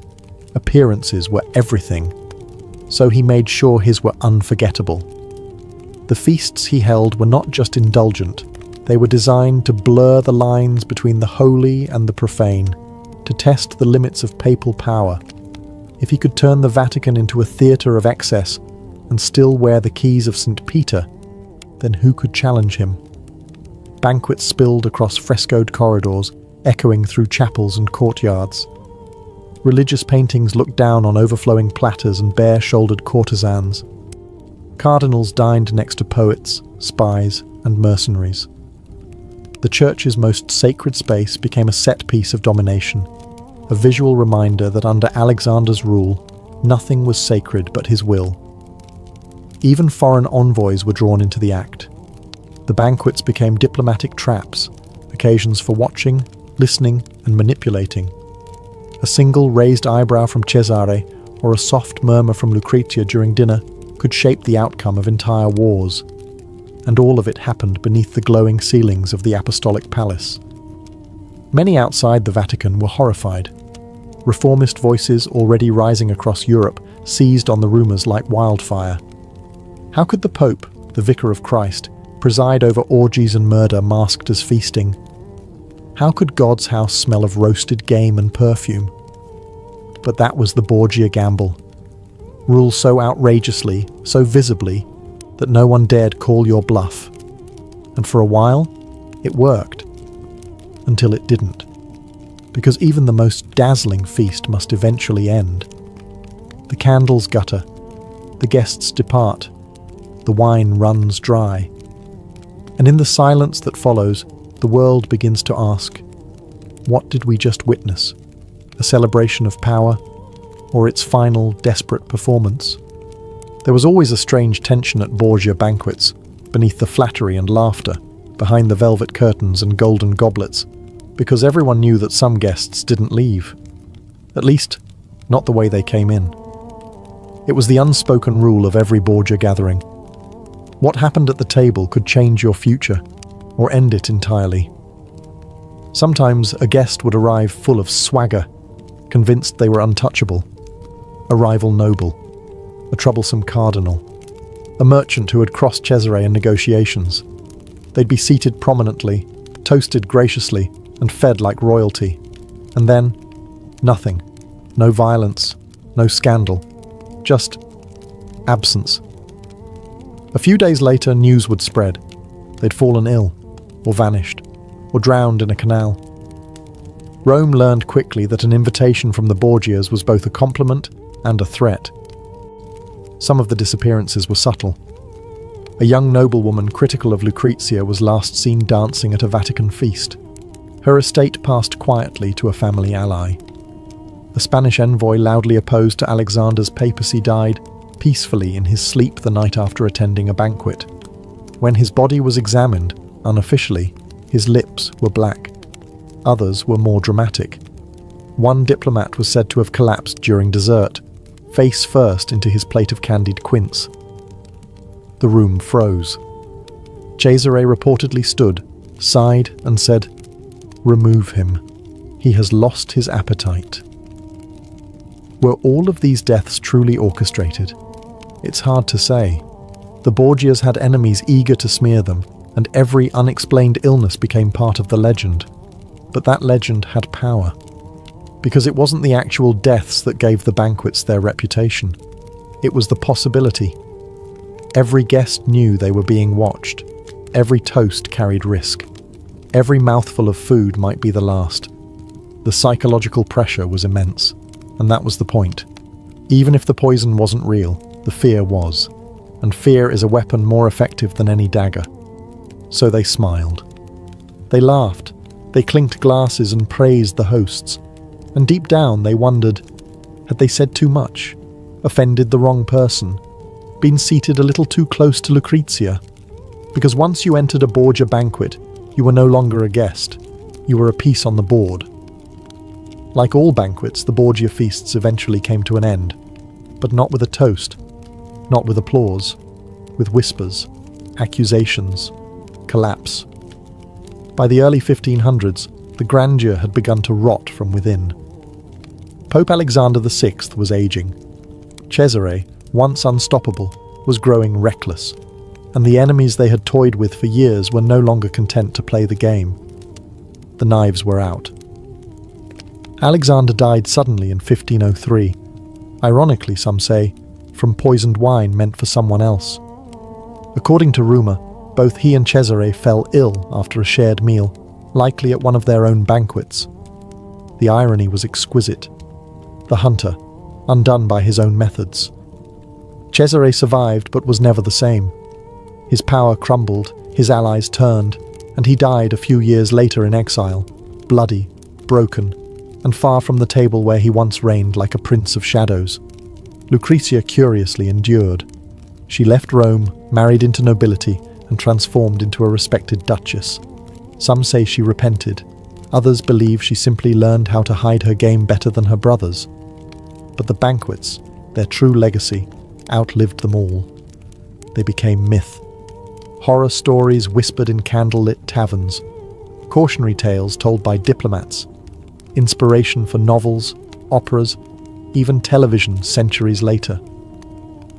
Appearances were everything. So he made sure his were unforgettable. The feasts he held were not just indulgent, they were designed to blur the lines between the holy and the profane, to test the limits of papal power. If he could turn the Vatican into a theatre of excess and still wear the keys of St. Peter, then who could challenge him? Banquets spilled across frescoed corridors, echoing through chapels and courtyards. Religious paintings looked down on overflowing platters and bare-shouldered courtesans. Cardinals dined next to poets, spies, and mercenaries. The church's most sacred space became a set piece of domination, a visual reminder that under Alexander's rule, nothing was sacred but his will. Even foreign envoys were drawn into the act. The banquets became diplomatic traps, occasions for watching, listening, and manipulating. A single raised eyebrow from Cesare or a soft murmur from Lucrezia during dinner could shape the outcome of entire wars, and all of it happened beneath the glowing ceilings of the Apostolic Palace. Many outside the Vatican were horrified. Reformist voices already rising across Europe seized on the rumours like wildfire. How could the Pope, the Vicar of Christ, preside over orgies and murder masked as feasting? How could God's house smell of roasted game and perfume? But that was the Borgia gamble. Rule so outrageously, so visibly, that no one dared call your bluff. And for a while, it worked. Until it didn't. Because even the most dazzling feast must eventually end. The candles gutter. The guests depart. The wine runs dry. And in the silence that follows, the world begins to ask, what did we just witness? A celebration of power, or its final, desperate performance? There was always a strange tension at Borgia banquets, beneath the flattery and laughter, behind the velvet curtains and golden goblets, because everyone knew that some guests didn't leave. At least, not the way they came in. It was the unspoken rule of every Borgia gathering. What happened at the table could change your future, or end it entirely. Sometimes a guest would arrive full of swagger, convinced they were untouchable. A rival noble, a troublesome cardinal, a merchant who had crossed Cesare in negotiations. They'd be seated prominently, toasted graciously, and fed like royalty. And then, nothing. No violence, no scandal, just absence. A few days later, news would spread. They'd fallen ill, or vanished, or drowned in a canal. Rome learned quickly that an invitation from the Borgias was both a compliment and a threat. Some of the disappearances were subtle. A young noblewoman critical of Lucrezia was last seen dancing at a Vatican feast. Her estate passed quietly to a family ally. The Spanish envoy loudly opposed to Alexander's papacy died peacefully in his sleep the night after attending a banquet. When his body was examined, unofficially, his lips were black. Others were more dramatic. One diplomat was said to have collapsed during dessert, face first into his plate of candied quince. The room froze. Cesare reportedly stood, sighed, and said, "Remove him. He has lost his appetite." Were all of these deaths truly orchestrated? It's hard to say. The Borgias had enemies eager to smear them, and every unexplained illness became part of the legend. But that legend had power. Because it wasn't the actual deaths that gave the banquets their reputation. It was the possibility. Every guest knew they were being watched. Every toast carried risk. Every mouthful of food might be the last. The psychological pressure was immense, and that was the point. Even if the poison wasn't real, the fear was. And fear is a weapon more effective than any dagger. So they smiled. They laughed. They clinked glasses and praised the hosts. And deep down they wondered, had they said too much? Offended the wrong person? Been seated a little too close to Lucrezia? Because once you entered a Borgia banquet, you were no longer a guest. You were a piece on the board. Like all banquets, the Borgia feasts eventually came to an end. But not with a toast. Not with applause. With whispers, accusations, collapse. By the early 1500s, the grandeur had begun to rot from within. Pope Alexander VI was aging. Cesare, once unstoppable, was growing reckless, and the enemies they had toyed with for years were no longer content to play the game. The knives were out. Alexander died suddenly in 1503. Ironically, some say, from poisoned wine meant for someone else. According to rumour, Both he and Cesare fell ill after a shared meal, likely at one of their own banquets. The irony was exquisite. The hunter, undone by his own methods. Cesare survived but was never the same. His power crumbled, his allies turned, and he died a few years later in exile, bloody, broken, and far from the table where he once reigned like a prince of shadows. Lucrezia curiously endured. She left Rome, married into nobility, and transformed into a respected duchess. Some say she repented. Others believe she simply learned how to hide her game better than her brothers. But the banquets, their true legacy, outlived them all. They became myth. Horror stories whispered in candlelit taverns. Cautionary tales told by diplomats. Inspiration for novels, operas, even television centuries later.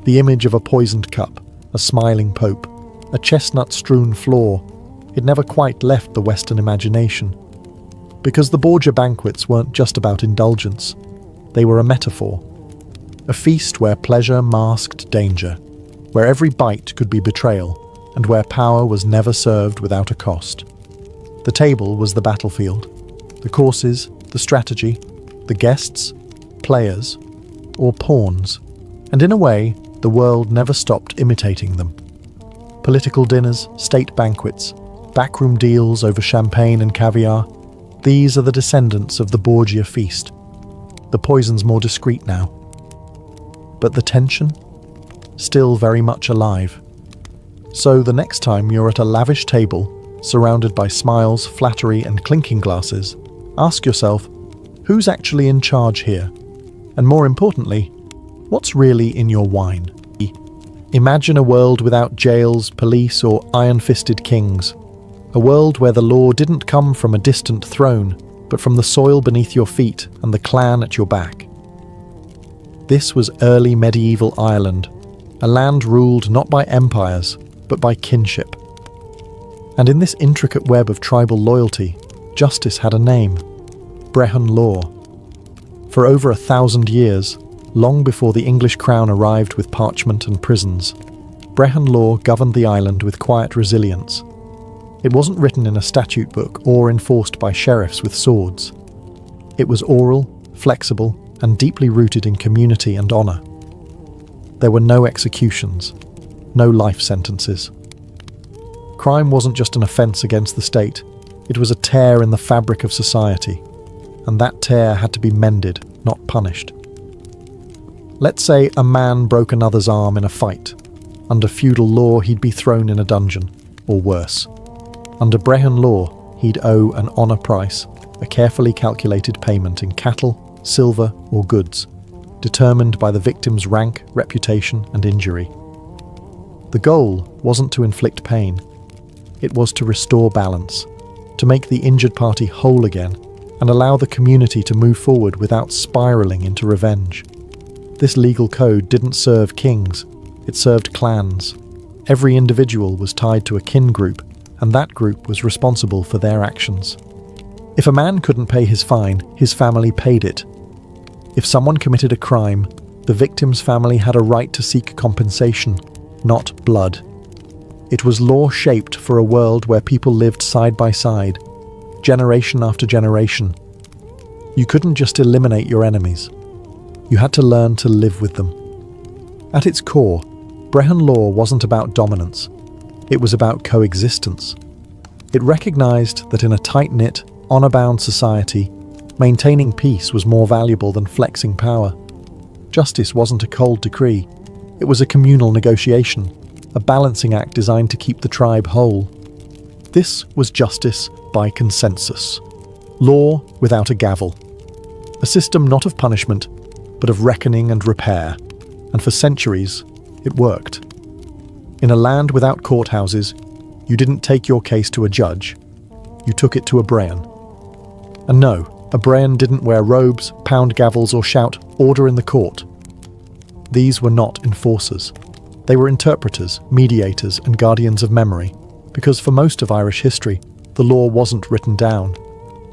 The image of a poisoned cup, a smiling pope, a chestnut-strewn floor, it never quite left the Western imagination. Because the Borgia banquets weren't just about indulgence. They were a metaphor. A feast where pleasure masked danger, where every bite could be betrayal, and where power was never served without a cost. The table was the battlefield. The courses, the strategy, the guests, players, or pawns. And in a way, the world never stopped imitating them. Political dinners, state banquets, backroom deals over champagne and caviar, these are the descendants of the Borgia feast. The poison's more discreet now. But the tension? Still very much alive. So the next time you're at a lavish table, surrounded by smiles, flattery, and clinking glasses, ask yourself, who's actually in charge here? And more importantly, what's really in your wine? Imagine a world without jails, police, or iron-fisted kings. A world where the law didn't come from a distant throne, but from the soil beneath your feet and the clan at your back. This was early medieval Ireland, a land ruled not by empires, but by kinship. And in this intricate web of tribal loyalty, justice had a name: Brehon law. For over 1,000 years, long before the English crown arrived with parchment and prisons, Brehon law governed the island with quiet resilience. It wasn't written in a statute book or enforced by sheriffs with swords. It was oral, flexible, and deeply rooted in community and honour. There were no executions, no life sentences. Crime wasn't just an offence against the state, it was a tear in the fabric of society, and that tear had to be mended, not punished. Let's say a man broke another's arm in a fight. Under feudal law, he'd be thrown in a dungeon, or worse. Under Brehon law, he'd owe an honour price, a carefully calculated payment in cattle, silver, or goods, determined by the victim's rank, reputation, and injury. The goal wasn't to inflict pain. It was to restore balance, to make the injured party whole again, and allow the community to move forward without spiralling into revenge. This legal code didn't serve kings, it served clans. Every individual was tied to a kin group, and that group was responsible for their actions. If a man couldn't pay his fine, his family paid it. If someone committed a crime, the victim's family had a right to seek compensation, not blood. It was law shaped for a world where people lived side by side, generation after generation. You couldn't just eliminate your enemies. You had to learn to live with them. At its core, Brehon law wasn't about dominance. It was about coexistence. It recognized that in a tight-knit, honor-bound society, maintaining peace was more valuable than flexing power. Justice wasn't a cold decree. It was a communal negotiation, a balancing act designed to keep the tribe whole. This was justice by consensus. Law without a gavel. A system not of punishment, but of reckoning and repair. And for centuries, it worked. In a land without courthouses, you didn't take your case to a judge. You took it to a Brehon. And no, a Brehon didn't wear robes, pound gavels, or shout, "Order in the court." These were not enforcers. They were interpreters, mediators, and guardians of memory, because for most of Irish history, the law wasn't written down.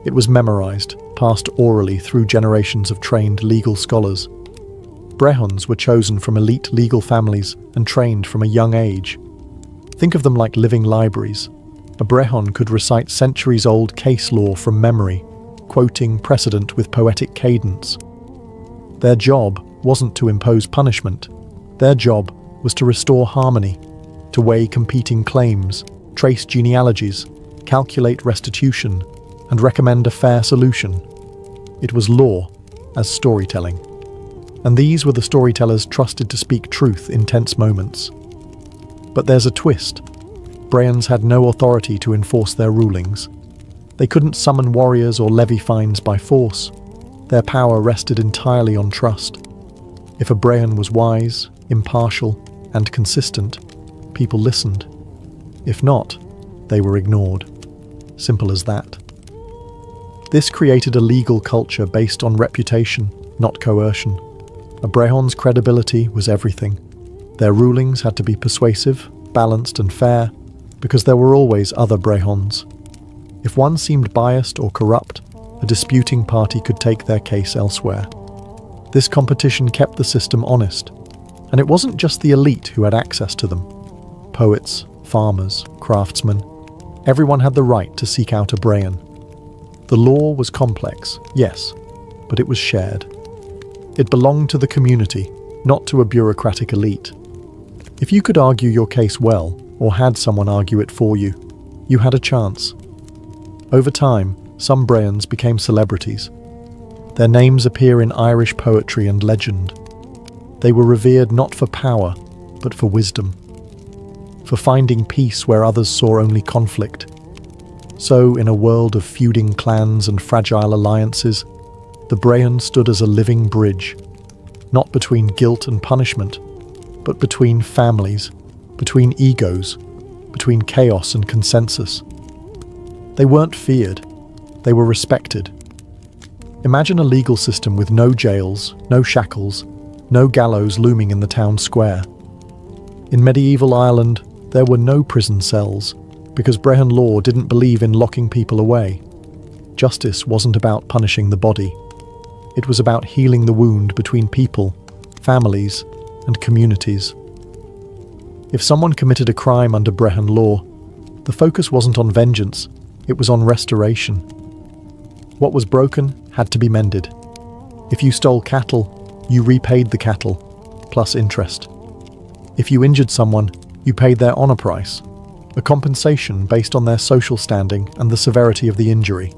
It was memorised, passed orally through generations of trained legal scholars. Brehons were chosen from elite legal families and trained from a young age. Think of them like living libraries. A brehon could recite centuries-old case law from memory, quoting precedent with poetic cadence. Their job wasn't to impose punishment. Their job was to restore harmony, to weigh competing claims, trace genealogies, calculate restitution, and recommend a fair solution. It was law as storytelling. And these were the storytellers trusted to speak truth in tense moments. But there's a twist. Brehons had no authority to enforce their rulings. They couldn't summon warriors or levy fines by force. Their power rested entirely on trust. If a brehon was wise, impartial, and consistent, people listened. If not, they were ignored. Simple as that. This created a legal culture based on reputation, not coercion. A brehon's credibility was everything. Their rulings had to be persuasive, balanced, and fair, because there were always other brehons. If one seemed biased or corrupt, a disputing party could take their case elsewhere. This competition kept the system honest, and it wasn't just the elite who had access to them. Poets, farmers, craftsmen, everyone had the right to seek out a brehon. The law was complex, yes, but it was shared. It belonged to the community, not to a bureaucratic elite. If you could argue your case well, or had someone argue it for you, you had a chance. Over time, some brehons became celebrities. Their names appear in Irish poetry and legend. They were revered not for power, but for wisdom, for finding peace where others saw only conflict. So, in a world of feuding clans and fragile alliances, the brehon stood as a living bridge, not between guilt and punishment, but between families, between egos, between chaos and consensus. They weren't feared, they were respected. Imagine a legal system with no jails, no shackles, no gallows looming in the town square. In medieval Ireland, there were no prison cells, because brehon law didn't believe in locking people away. Justice wasn't about punishing the body. It was about healing the wound between people, families, and communities. If someone committed a crime under brehon law, the focus wasn't on vengeance, it was on restoration. What was broken had to be mended. If you stole cattle, you repaid the cattle, plus interest. If you injured someone, you paid their honor price, a compensation based on their social standing and the severity of the injury.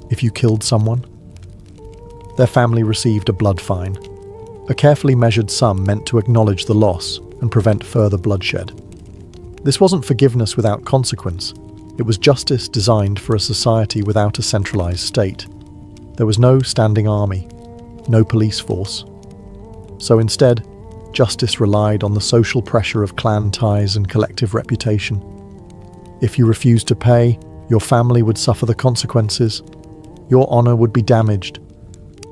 If you killed someone, their family received a blood fine, a carefully measured sum meant to acknowledge the loss and prevent further bloodshed. This wasn't forgiveness without consequence. It was justice designed for a society without a centralized state. There was no standing army, no police force. So instead, justice relied on the social pressure of clan ties and collective reputation. If you refused to pay, your family would suffer the consequences. Your honor would be damaged.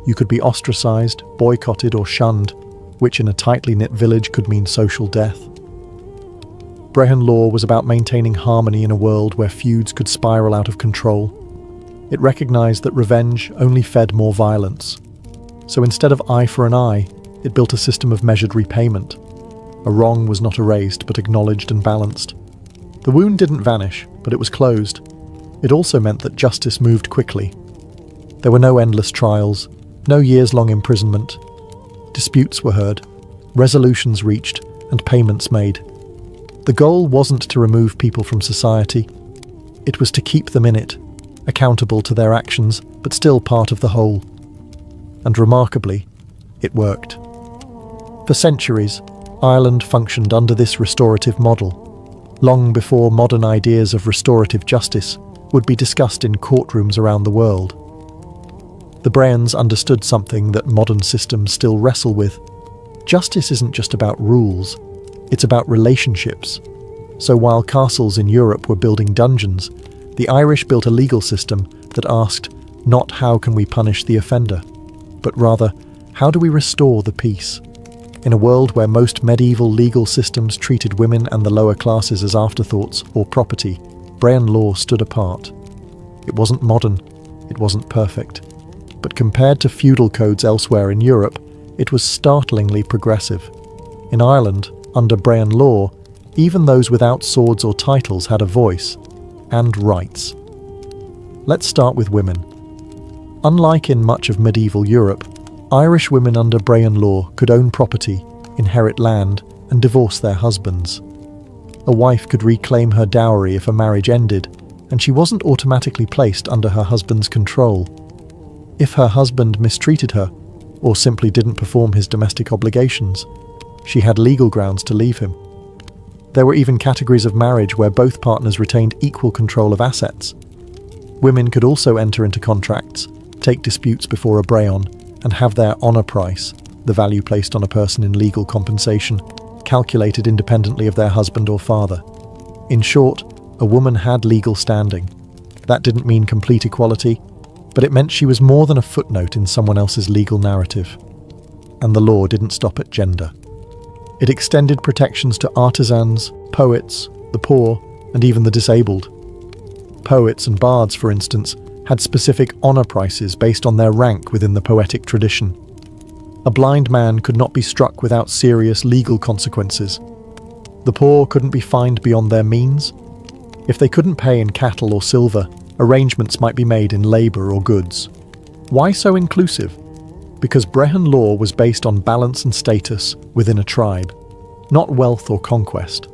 You could be ostracized, boycotted, or shunned, which in a tightly knit village could mean social death. Brehon law was about maintaining harmony in a world where feuds could spiral out of control. It recognized that revenge only fed more violence. So instead of eye for an eye, it built a system of measured repayment. A wrong was not erased, but acknowledged and balanced. The wound didn't vanish, but it was closed. It also meant that justice moved quickly. There were no endless trials, no years-long imprisonment. Disputes were heard, resolutions reached, and payments made. The goal wasn't to remove people from society. It was to keep them in it, accountable to their actions, but still part of the whole. And remarkably, it worked. For centuries, Ireland functioned under this restorative model, long before modern ideas of restorative justice would be discussed in courtrooms around the world. The brehons understood something that modern systems still wrestle with. Justice isn't just about rules, it's about relationships. So while castles in Europe were building dungeons, the Irish built a legal system that asked not how can we punish the offender, but rather how do we restore the peace? In a world where most medieval legal systems treated women and the lower classes as afterthoughts or property, brehon law stood apart. It wasn't modern, it wasn't perfect. But compared to feudal codes elsewhere in Europe, it was startlingly progressive. In Ireland, under brehon law, Even those without swords or titles had a voice and rights. Let's start with women. Unlike in much of medieval Europe, Irish women under Brehon law could own property, inherit land, and divorce their husbands. A wife could reclaim her dowry if a marriage ended, and she wasn't automatically placed under her husband's control. If her husband mistreated her, or simply didn't perform his domestic obligations, she had legal grounds to leave him. There were even categories of marriage where both partners retained equal control of assets. Women could also enter into contracts, take disputes before a brehon, and have their honour price, the value placed on a person in legal compensation, calculated independently of their husband or father. In short, a woman had legal standing. That didn't mean complete equality, but it meant she was more than a footnote in someone else's legal narrative. And the law didn't stop at gender. It extended protections to artisans, poets, the poor, and even the disabled. Poets and bards, for instance, had specific honour prices based on their rank within the poetic tradition. A blind man could not be struck without serious legal consequences. The poor couldn't be fined beyond their means. If they couldn't pay in cattle or silver, arrangements might be made in labour or goods. Why so inclusive? Because Brehon law was based on balance and status within a tribe, not wealth or conquest.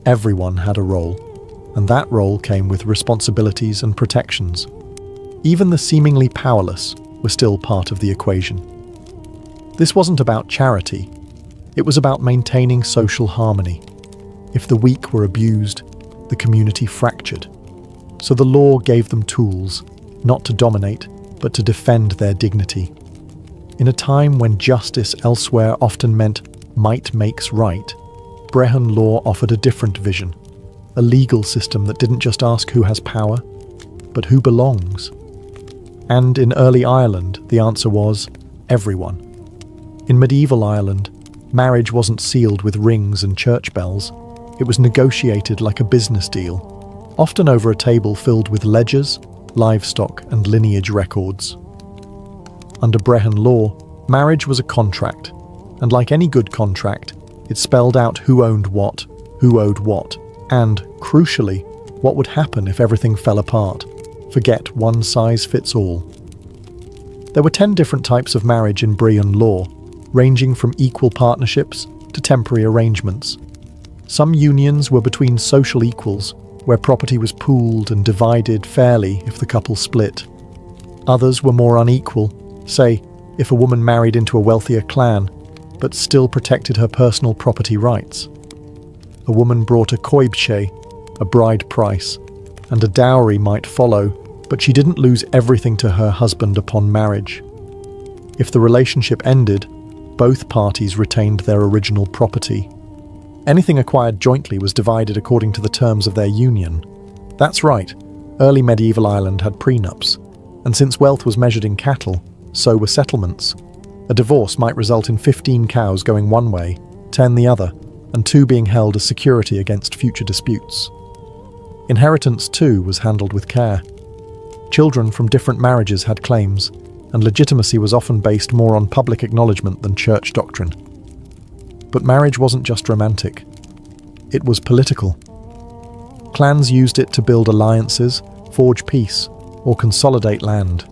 Everyone had a role, and that role came with responsibilities and protections. Even the seemingly powerless were still part of the equation. This wasn't about charity. It was about maintaining social harmony. If the weak were abused, the community fractured. So the law gave them tools, not to dominate, but to defend their dignity. In a time when justice elsewhere often meant might makes right, Brehon law offered a different vision, a legal system that didn't just ask who has power, but who belongs. And in early Ireland, the answer was everyone. In medieval Ireland, marriage wasn't sealed with rings and church bells. It was negotiated like a business deal, often over a table filled with ledgers, livestock, and lineage records. Under Brehon law, marriage was a contract, and like any good contract, it spelled out who owned what, who owed what, and, crucially, what would happen if everything fell apart. Forget one size fits all. There were 10 different types of marriage in Brehon law, ranging from equal partnerships to temporary arrangements. Some unions were between social equals, where property was pooled and divided fairly if the couple split. Others were more unequal, say, if a woman married into a wealthier clan, but still protected her personal property rights. A woman brought a coibche, a bride price, and a dowry might follow, but she didn't lose everything to her husband upon marriage. If the relationship ended, both parties retained their original property. Anything acquired jointly was divided according to the terms of their union. That's right, early medieval Ireland had prenups, and since wealth was measured in cattle, so were settlements. A divorce might result in 15 cows going one way, 10 the other, and 2 being held as security against future disputes. Inheritance, too, was handled with care. Children from different marriages had claims, and legitimacy was often based more on public acknowledgement than church doctrine. But marriage wasn't just romantic. It was political. Clans used it to build alliances, forge peace, or consolidate land.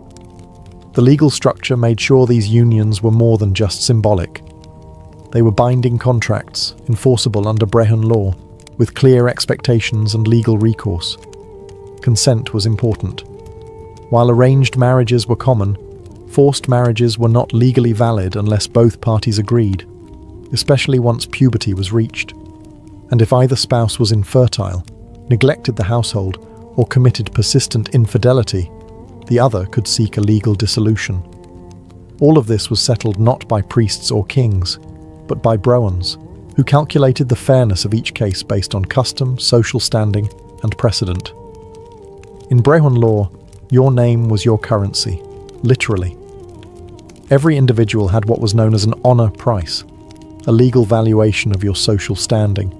The legal structure made sure these unions were more than just symbolic. They were binding contracts, enforceable under Brehon law, with clear expectations and legal recourse. Consent was important. While arranged marriages were common, forced marriages were not legally valid unless both parties agreed, especially once puberty was reached. And if either spouse was infertile, neglected the household, or committed persistent infidelity, the other could seek a legal dissolution. All of this was settled not by priests or kings, but by brehons, who calculated the fairness of each case based on custom, social standing, and precedent. In Brehon law, your name was your currency, literally. Every individual had what was known as an honour price, a legal valuation of your social standing.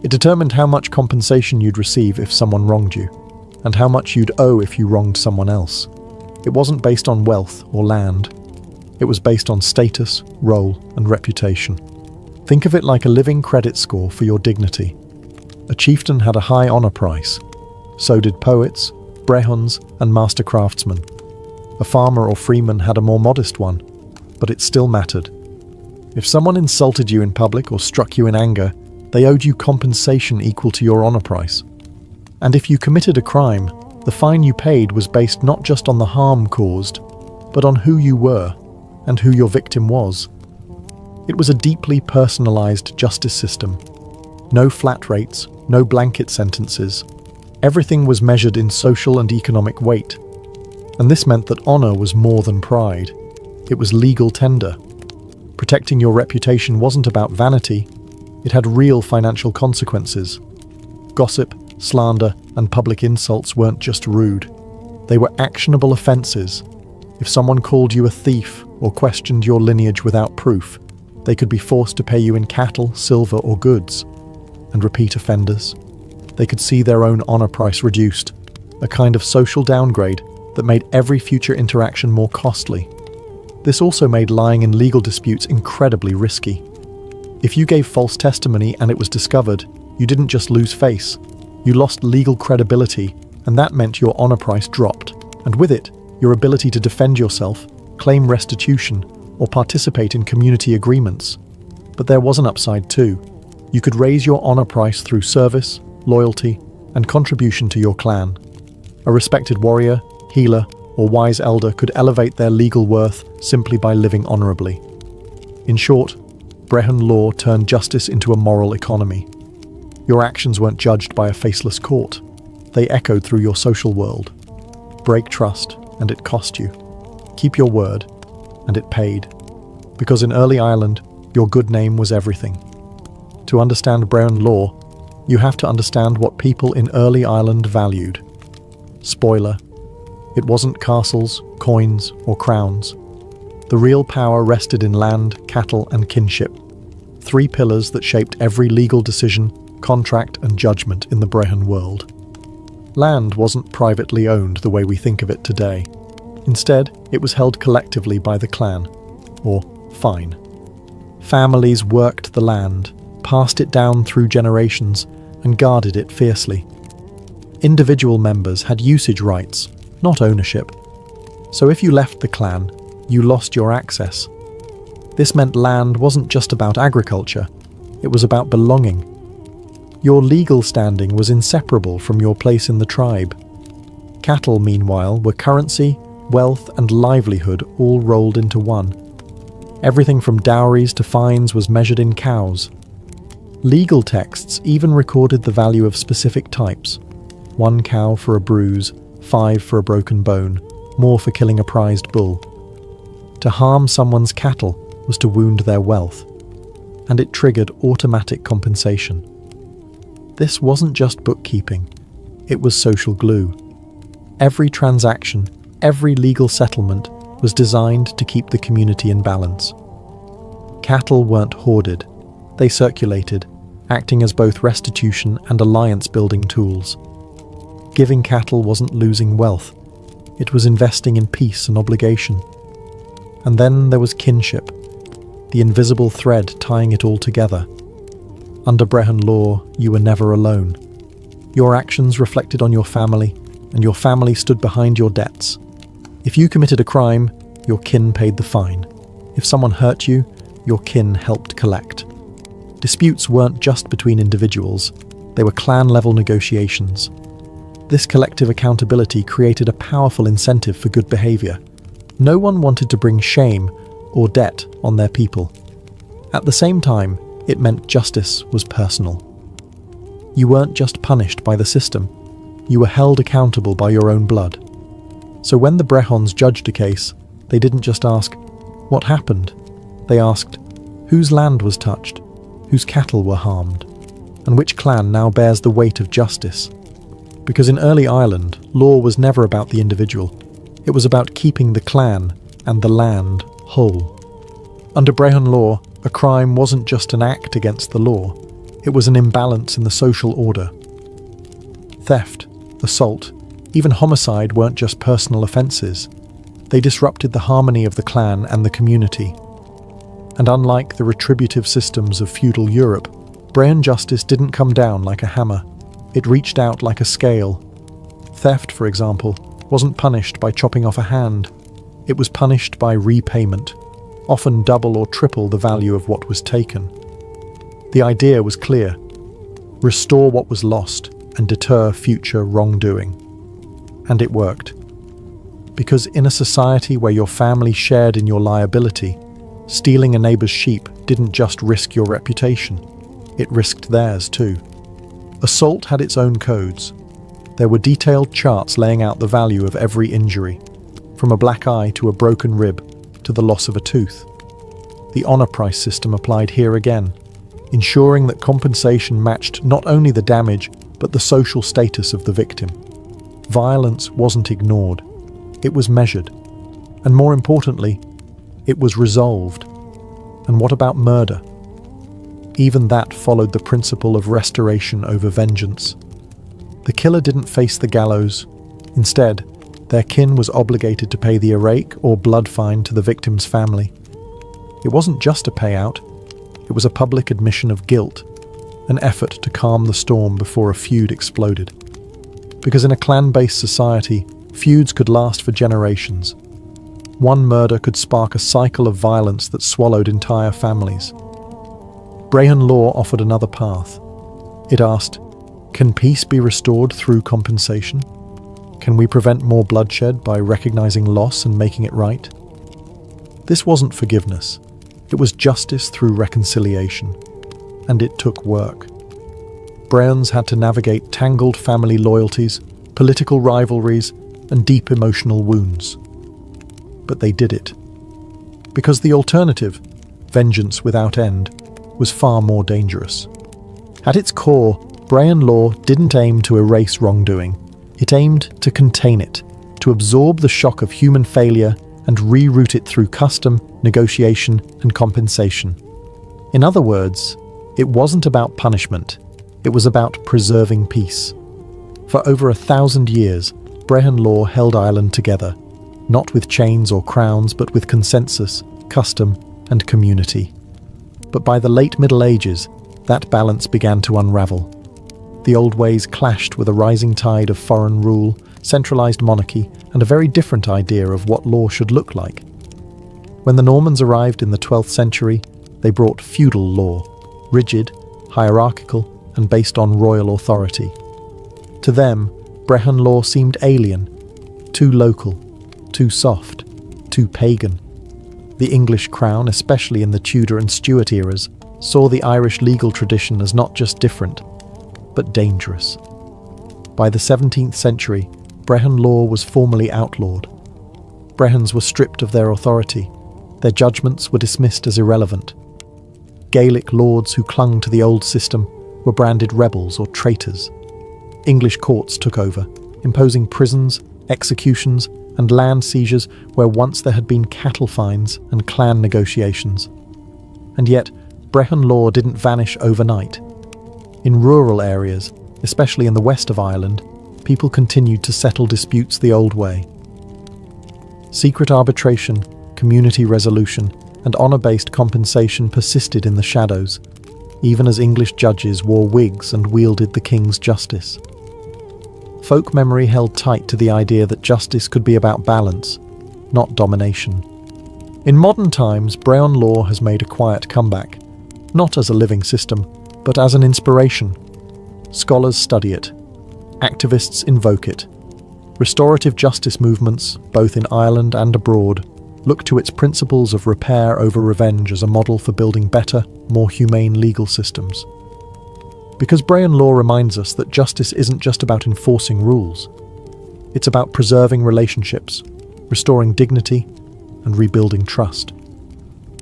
It determined how much compensation you'd receive if someone wronged you, and how much you'd owe if you wronged someone else. It wasn't based on wealth or land. It was based on status, role, and reputation. Think of it like a living credit score for your dignity. A chieftain had a high honor price. So did poets, brehons, and master craftsmen. A farmer or freeman had a more modest one, but it still mattered. If someone insulted you in public or struck you in anger, they owed you compensation equal to your honor price. And if you committed a crime, the fine you paid was based not just on the harm caused, but on who you were and who your victim was. It was a deeply personalized justice system. No flat rates, no blanket sentences. Everything was measured in social and economic weight. And this meant that honor was more than pride. It was legal tender. Protecting your reputation wasn't about vanity. It had real financial consequences. Gossip, slander, and public insults weren't just rude. They were actionable offenses. If someone called you a thief or questioned your lineage without proof, they could be forced to pay you in cattle, silver, or goods. And repeat offenders, they could see their own honor price reduced, a kind of social downgrade that made every future interaction more costly. This also made lying in legal disputes incredibly risky. If you gave false testimony and it was discovered, you didn't just lose face, you lost legal credibility, and that meant your honor price dropped, and with it, your ability to defend yourself, claim restitution, or participate in community agreements. But there was an upside too. You could raise your honor price through service, loyalty, and contribution to your clan. A respected warrior, healer, or wise elder could elevate their legal worth simply by living honorably. In short, Brehon law turned justice into a moral economy. Your actions weren't judged by a faceless court. They echoed through your social world. Break trust, and it cost you. Keep your word, and it paid. Because in early Ireland, your good name was everything. To understand Brehon law, you have to understand what people in early Ireland valued. Spoiler: it wasn't castles, coins, or crowns. The real power rested in land, cattle, and kinship. Three pillars that shaped every legal decision, contract, and judgment in the Brehon world. Land wasn't privately owned the way we think of it today. Instead, it was held collectively by the clan, or fine. Families worked the land, passed it down through generations, and guarded it fiercely. Individual members had usage rights, not ownership. So if you left the clan, you lost your access. This meant land wasn't just about agriculture, it was about belonging. Your legal standing was inseparable from your place in the tribe. Cattle, meanwhile, were currency, wealth, and livelihood all rolled into one. Everything from dowries to fines was measured in cows. Legal texts even recorded the value of specific types: 1 cow for a bruise, 5 for a broken bone, more for killing a prized bull. To harm someone's cattle was to wound their wealth, and it triggered automatic compensation. This wasn't just bookkeeping, it was social glue. Every transaction, every legal settlement was designed to keep the community in balance. Cattle weren't hoarded, they circulated, acting as both restitution and alliance-building tools. Giving cattle wasn't losing wealth, it was investing in peace and obligation. And then there was kinship, the invisible thread tying it all together. Under Brehon law, you were never alone. Your actions reflected on your family, and your family stood behind your debts. If you committed a crime, your kin paid the fine. If someone hurt you, your kin helped collect. Disputes weren't just between individuals, they were clan-level negotiations. This collective accountability created a powerful incentive for good behavior. No one wanted to bring shame or debt on their people. At the same time, it meant justice was personal. You weren't just punished by the system, you were held accountable by your own blood. So when the Brehons judged a case, they didn't just ask, "What happened?" They asked, "Whose land was touched? Whose cattle were harmed? And which clan now bears the weight of justice?" Because in early Ireland, law was never about the individual. It was about keeping the clan and the land whole. Under Brehon law, a crime wasn't just an act against the law, it was an imbalance in the social order. Theft, assault, even homicide weren't just personal offences. They disrupted the harmony of the clan and the community. And unlike the retributive systems of feudal Europe, Brehon justice didn't come down like a hammer. It reached out like a scale. Theft, for example, wasn't punished by chopping off a hand. It was punished by repayment, often double or triple the value of what was taken. The idea was clear: restore what was lost and deter future wrongdoing. And it worked. Because in a society where your family shared in your liability, stealing a neighbour's sheep didn't just risk your reputation, it risked theirs too. Assault had its own codes. There were detailed charts laying out the value of every injury, from a black eye to a broken rib to the loss of a tooth. The honour price system applied here again, ensuring that compensation matched not only the damage but the social status of the victim. Violence wasn't ignored, it was measured, and more importantly, it was resolved. And what about murder? Even that followed the principle of restoration over vengeance. The killer didn't face the gallows. Instead, their kin was obligated to pay the arraign or blood fine to the victim's family. It wasn't just a payout, it was a public admission of guilt, an effort to calm the storm before a feud exploded. Because in a clan-based society, feuds could last for generations. One murder could spark a cycle of violence that swallowed entire families. Brehon law offered another path. It asked, can peace be restored through compensation? Can we prevent more bloodshed by recognizing loss and making it right? This wasn't forgiveness. It was justice through reconciliation. And it took work. Brehons had to navigate tangled family loyalties, political rivalries, and deep emotional wounds. But they did it. Because the alternative, vengeance without end, was far more dangerous. At its core, Brehon law didn't aim to erase wrongdoing. It aimed to contain it, to absorb the shock of human failure and reroute it through custom, negotiation, and compensation. In other words, it wasn't about punishment, it was about preserving peace. For over 1,000 years, Brehon law held Ireland together, not with chains or crowns, but with consensus, custom, and community. But by the late Middle Ages, that balance began to unravel. The old ways clashed with a rising tide of foreign rule, centralized monarchy, and a very different idea of what law should look like. When the Normans arrived in the 12th century, they brought feudal law, rigid, hierarchical, and based on royal authority. To them, Brehon law seemed alien, too local, too soft, too pagan. The English crown, especially in the Tudor and Stuart eras, saw the Irish legal tradition as not just different, but dangerous. By the 17th century, Brehon law was formally outlawed. Brehons were stripped of their authority. Their judgments were dismissed as irrelevant. Gaelic lords who clung to the old system were branded rebels or traitors. English courts took over, imposing prisons, executions, and land seizures where once there had been cattle fines and clan negotiations. And yet, Brehon law didn't vanish overnight. In rural areas, especially in the west of Ireland, people continued to settle disputes the old way. Secret arbitration, community resolution, and honour-based compensation persisted in the shadows, even as English judges wore wigs and wielded the king's justice. Folk memory held tight to the idea that justice could be about balance, not domination. In modern times, Brehon law has made a quiet comeback, not as a living system, but as an inspiration. Scholars study it. Activists invoke it. Restorative justice movements, both in Ireland and abroad, look to its principles of repair over revenge as a model for building better, more humane legal systems. Because Brehon law reminds us that justice isn't just about enforcing rules. It's about preserving relationships, restoring dignity, and rebuilding trust.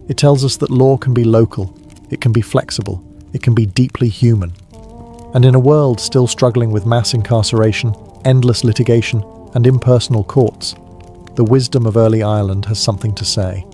It tells us that law can be local, it can be flexible, it can be deeply human. And in a world still struggling with mass incarceration, endless litigation, and impersonal courts, the wisdom of early Ireland has something to say.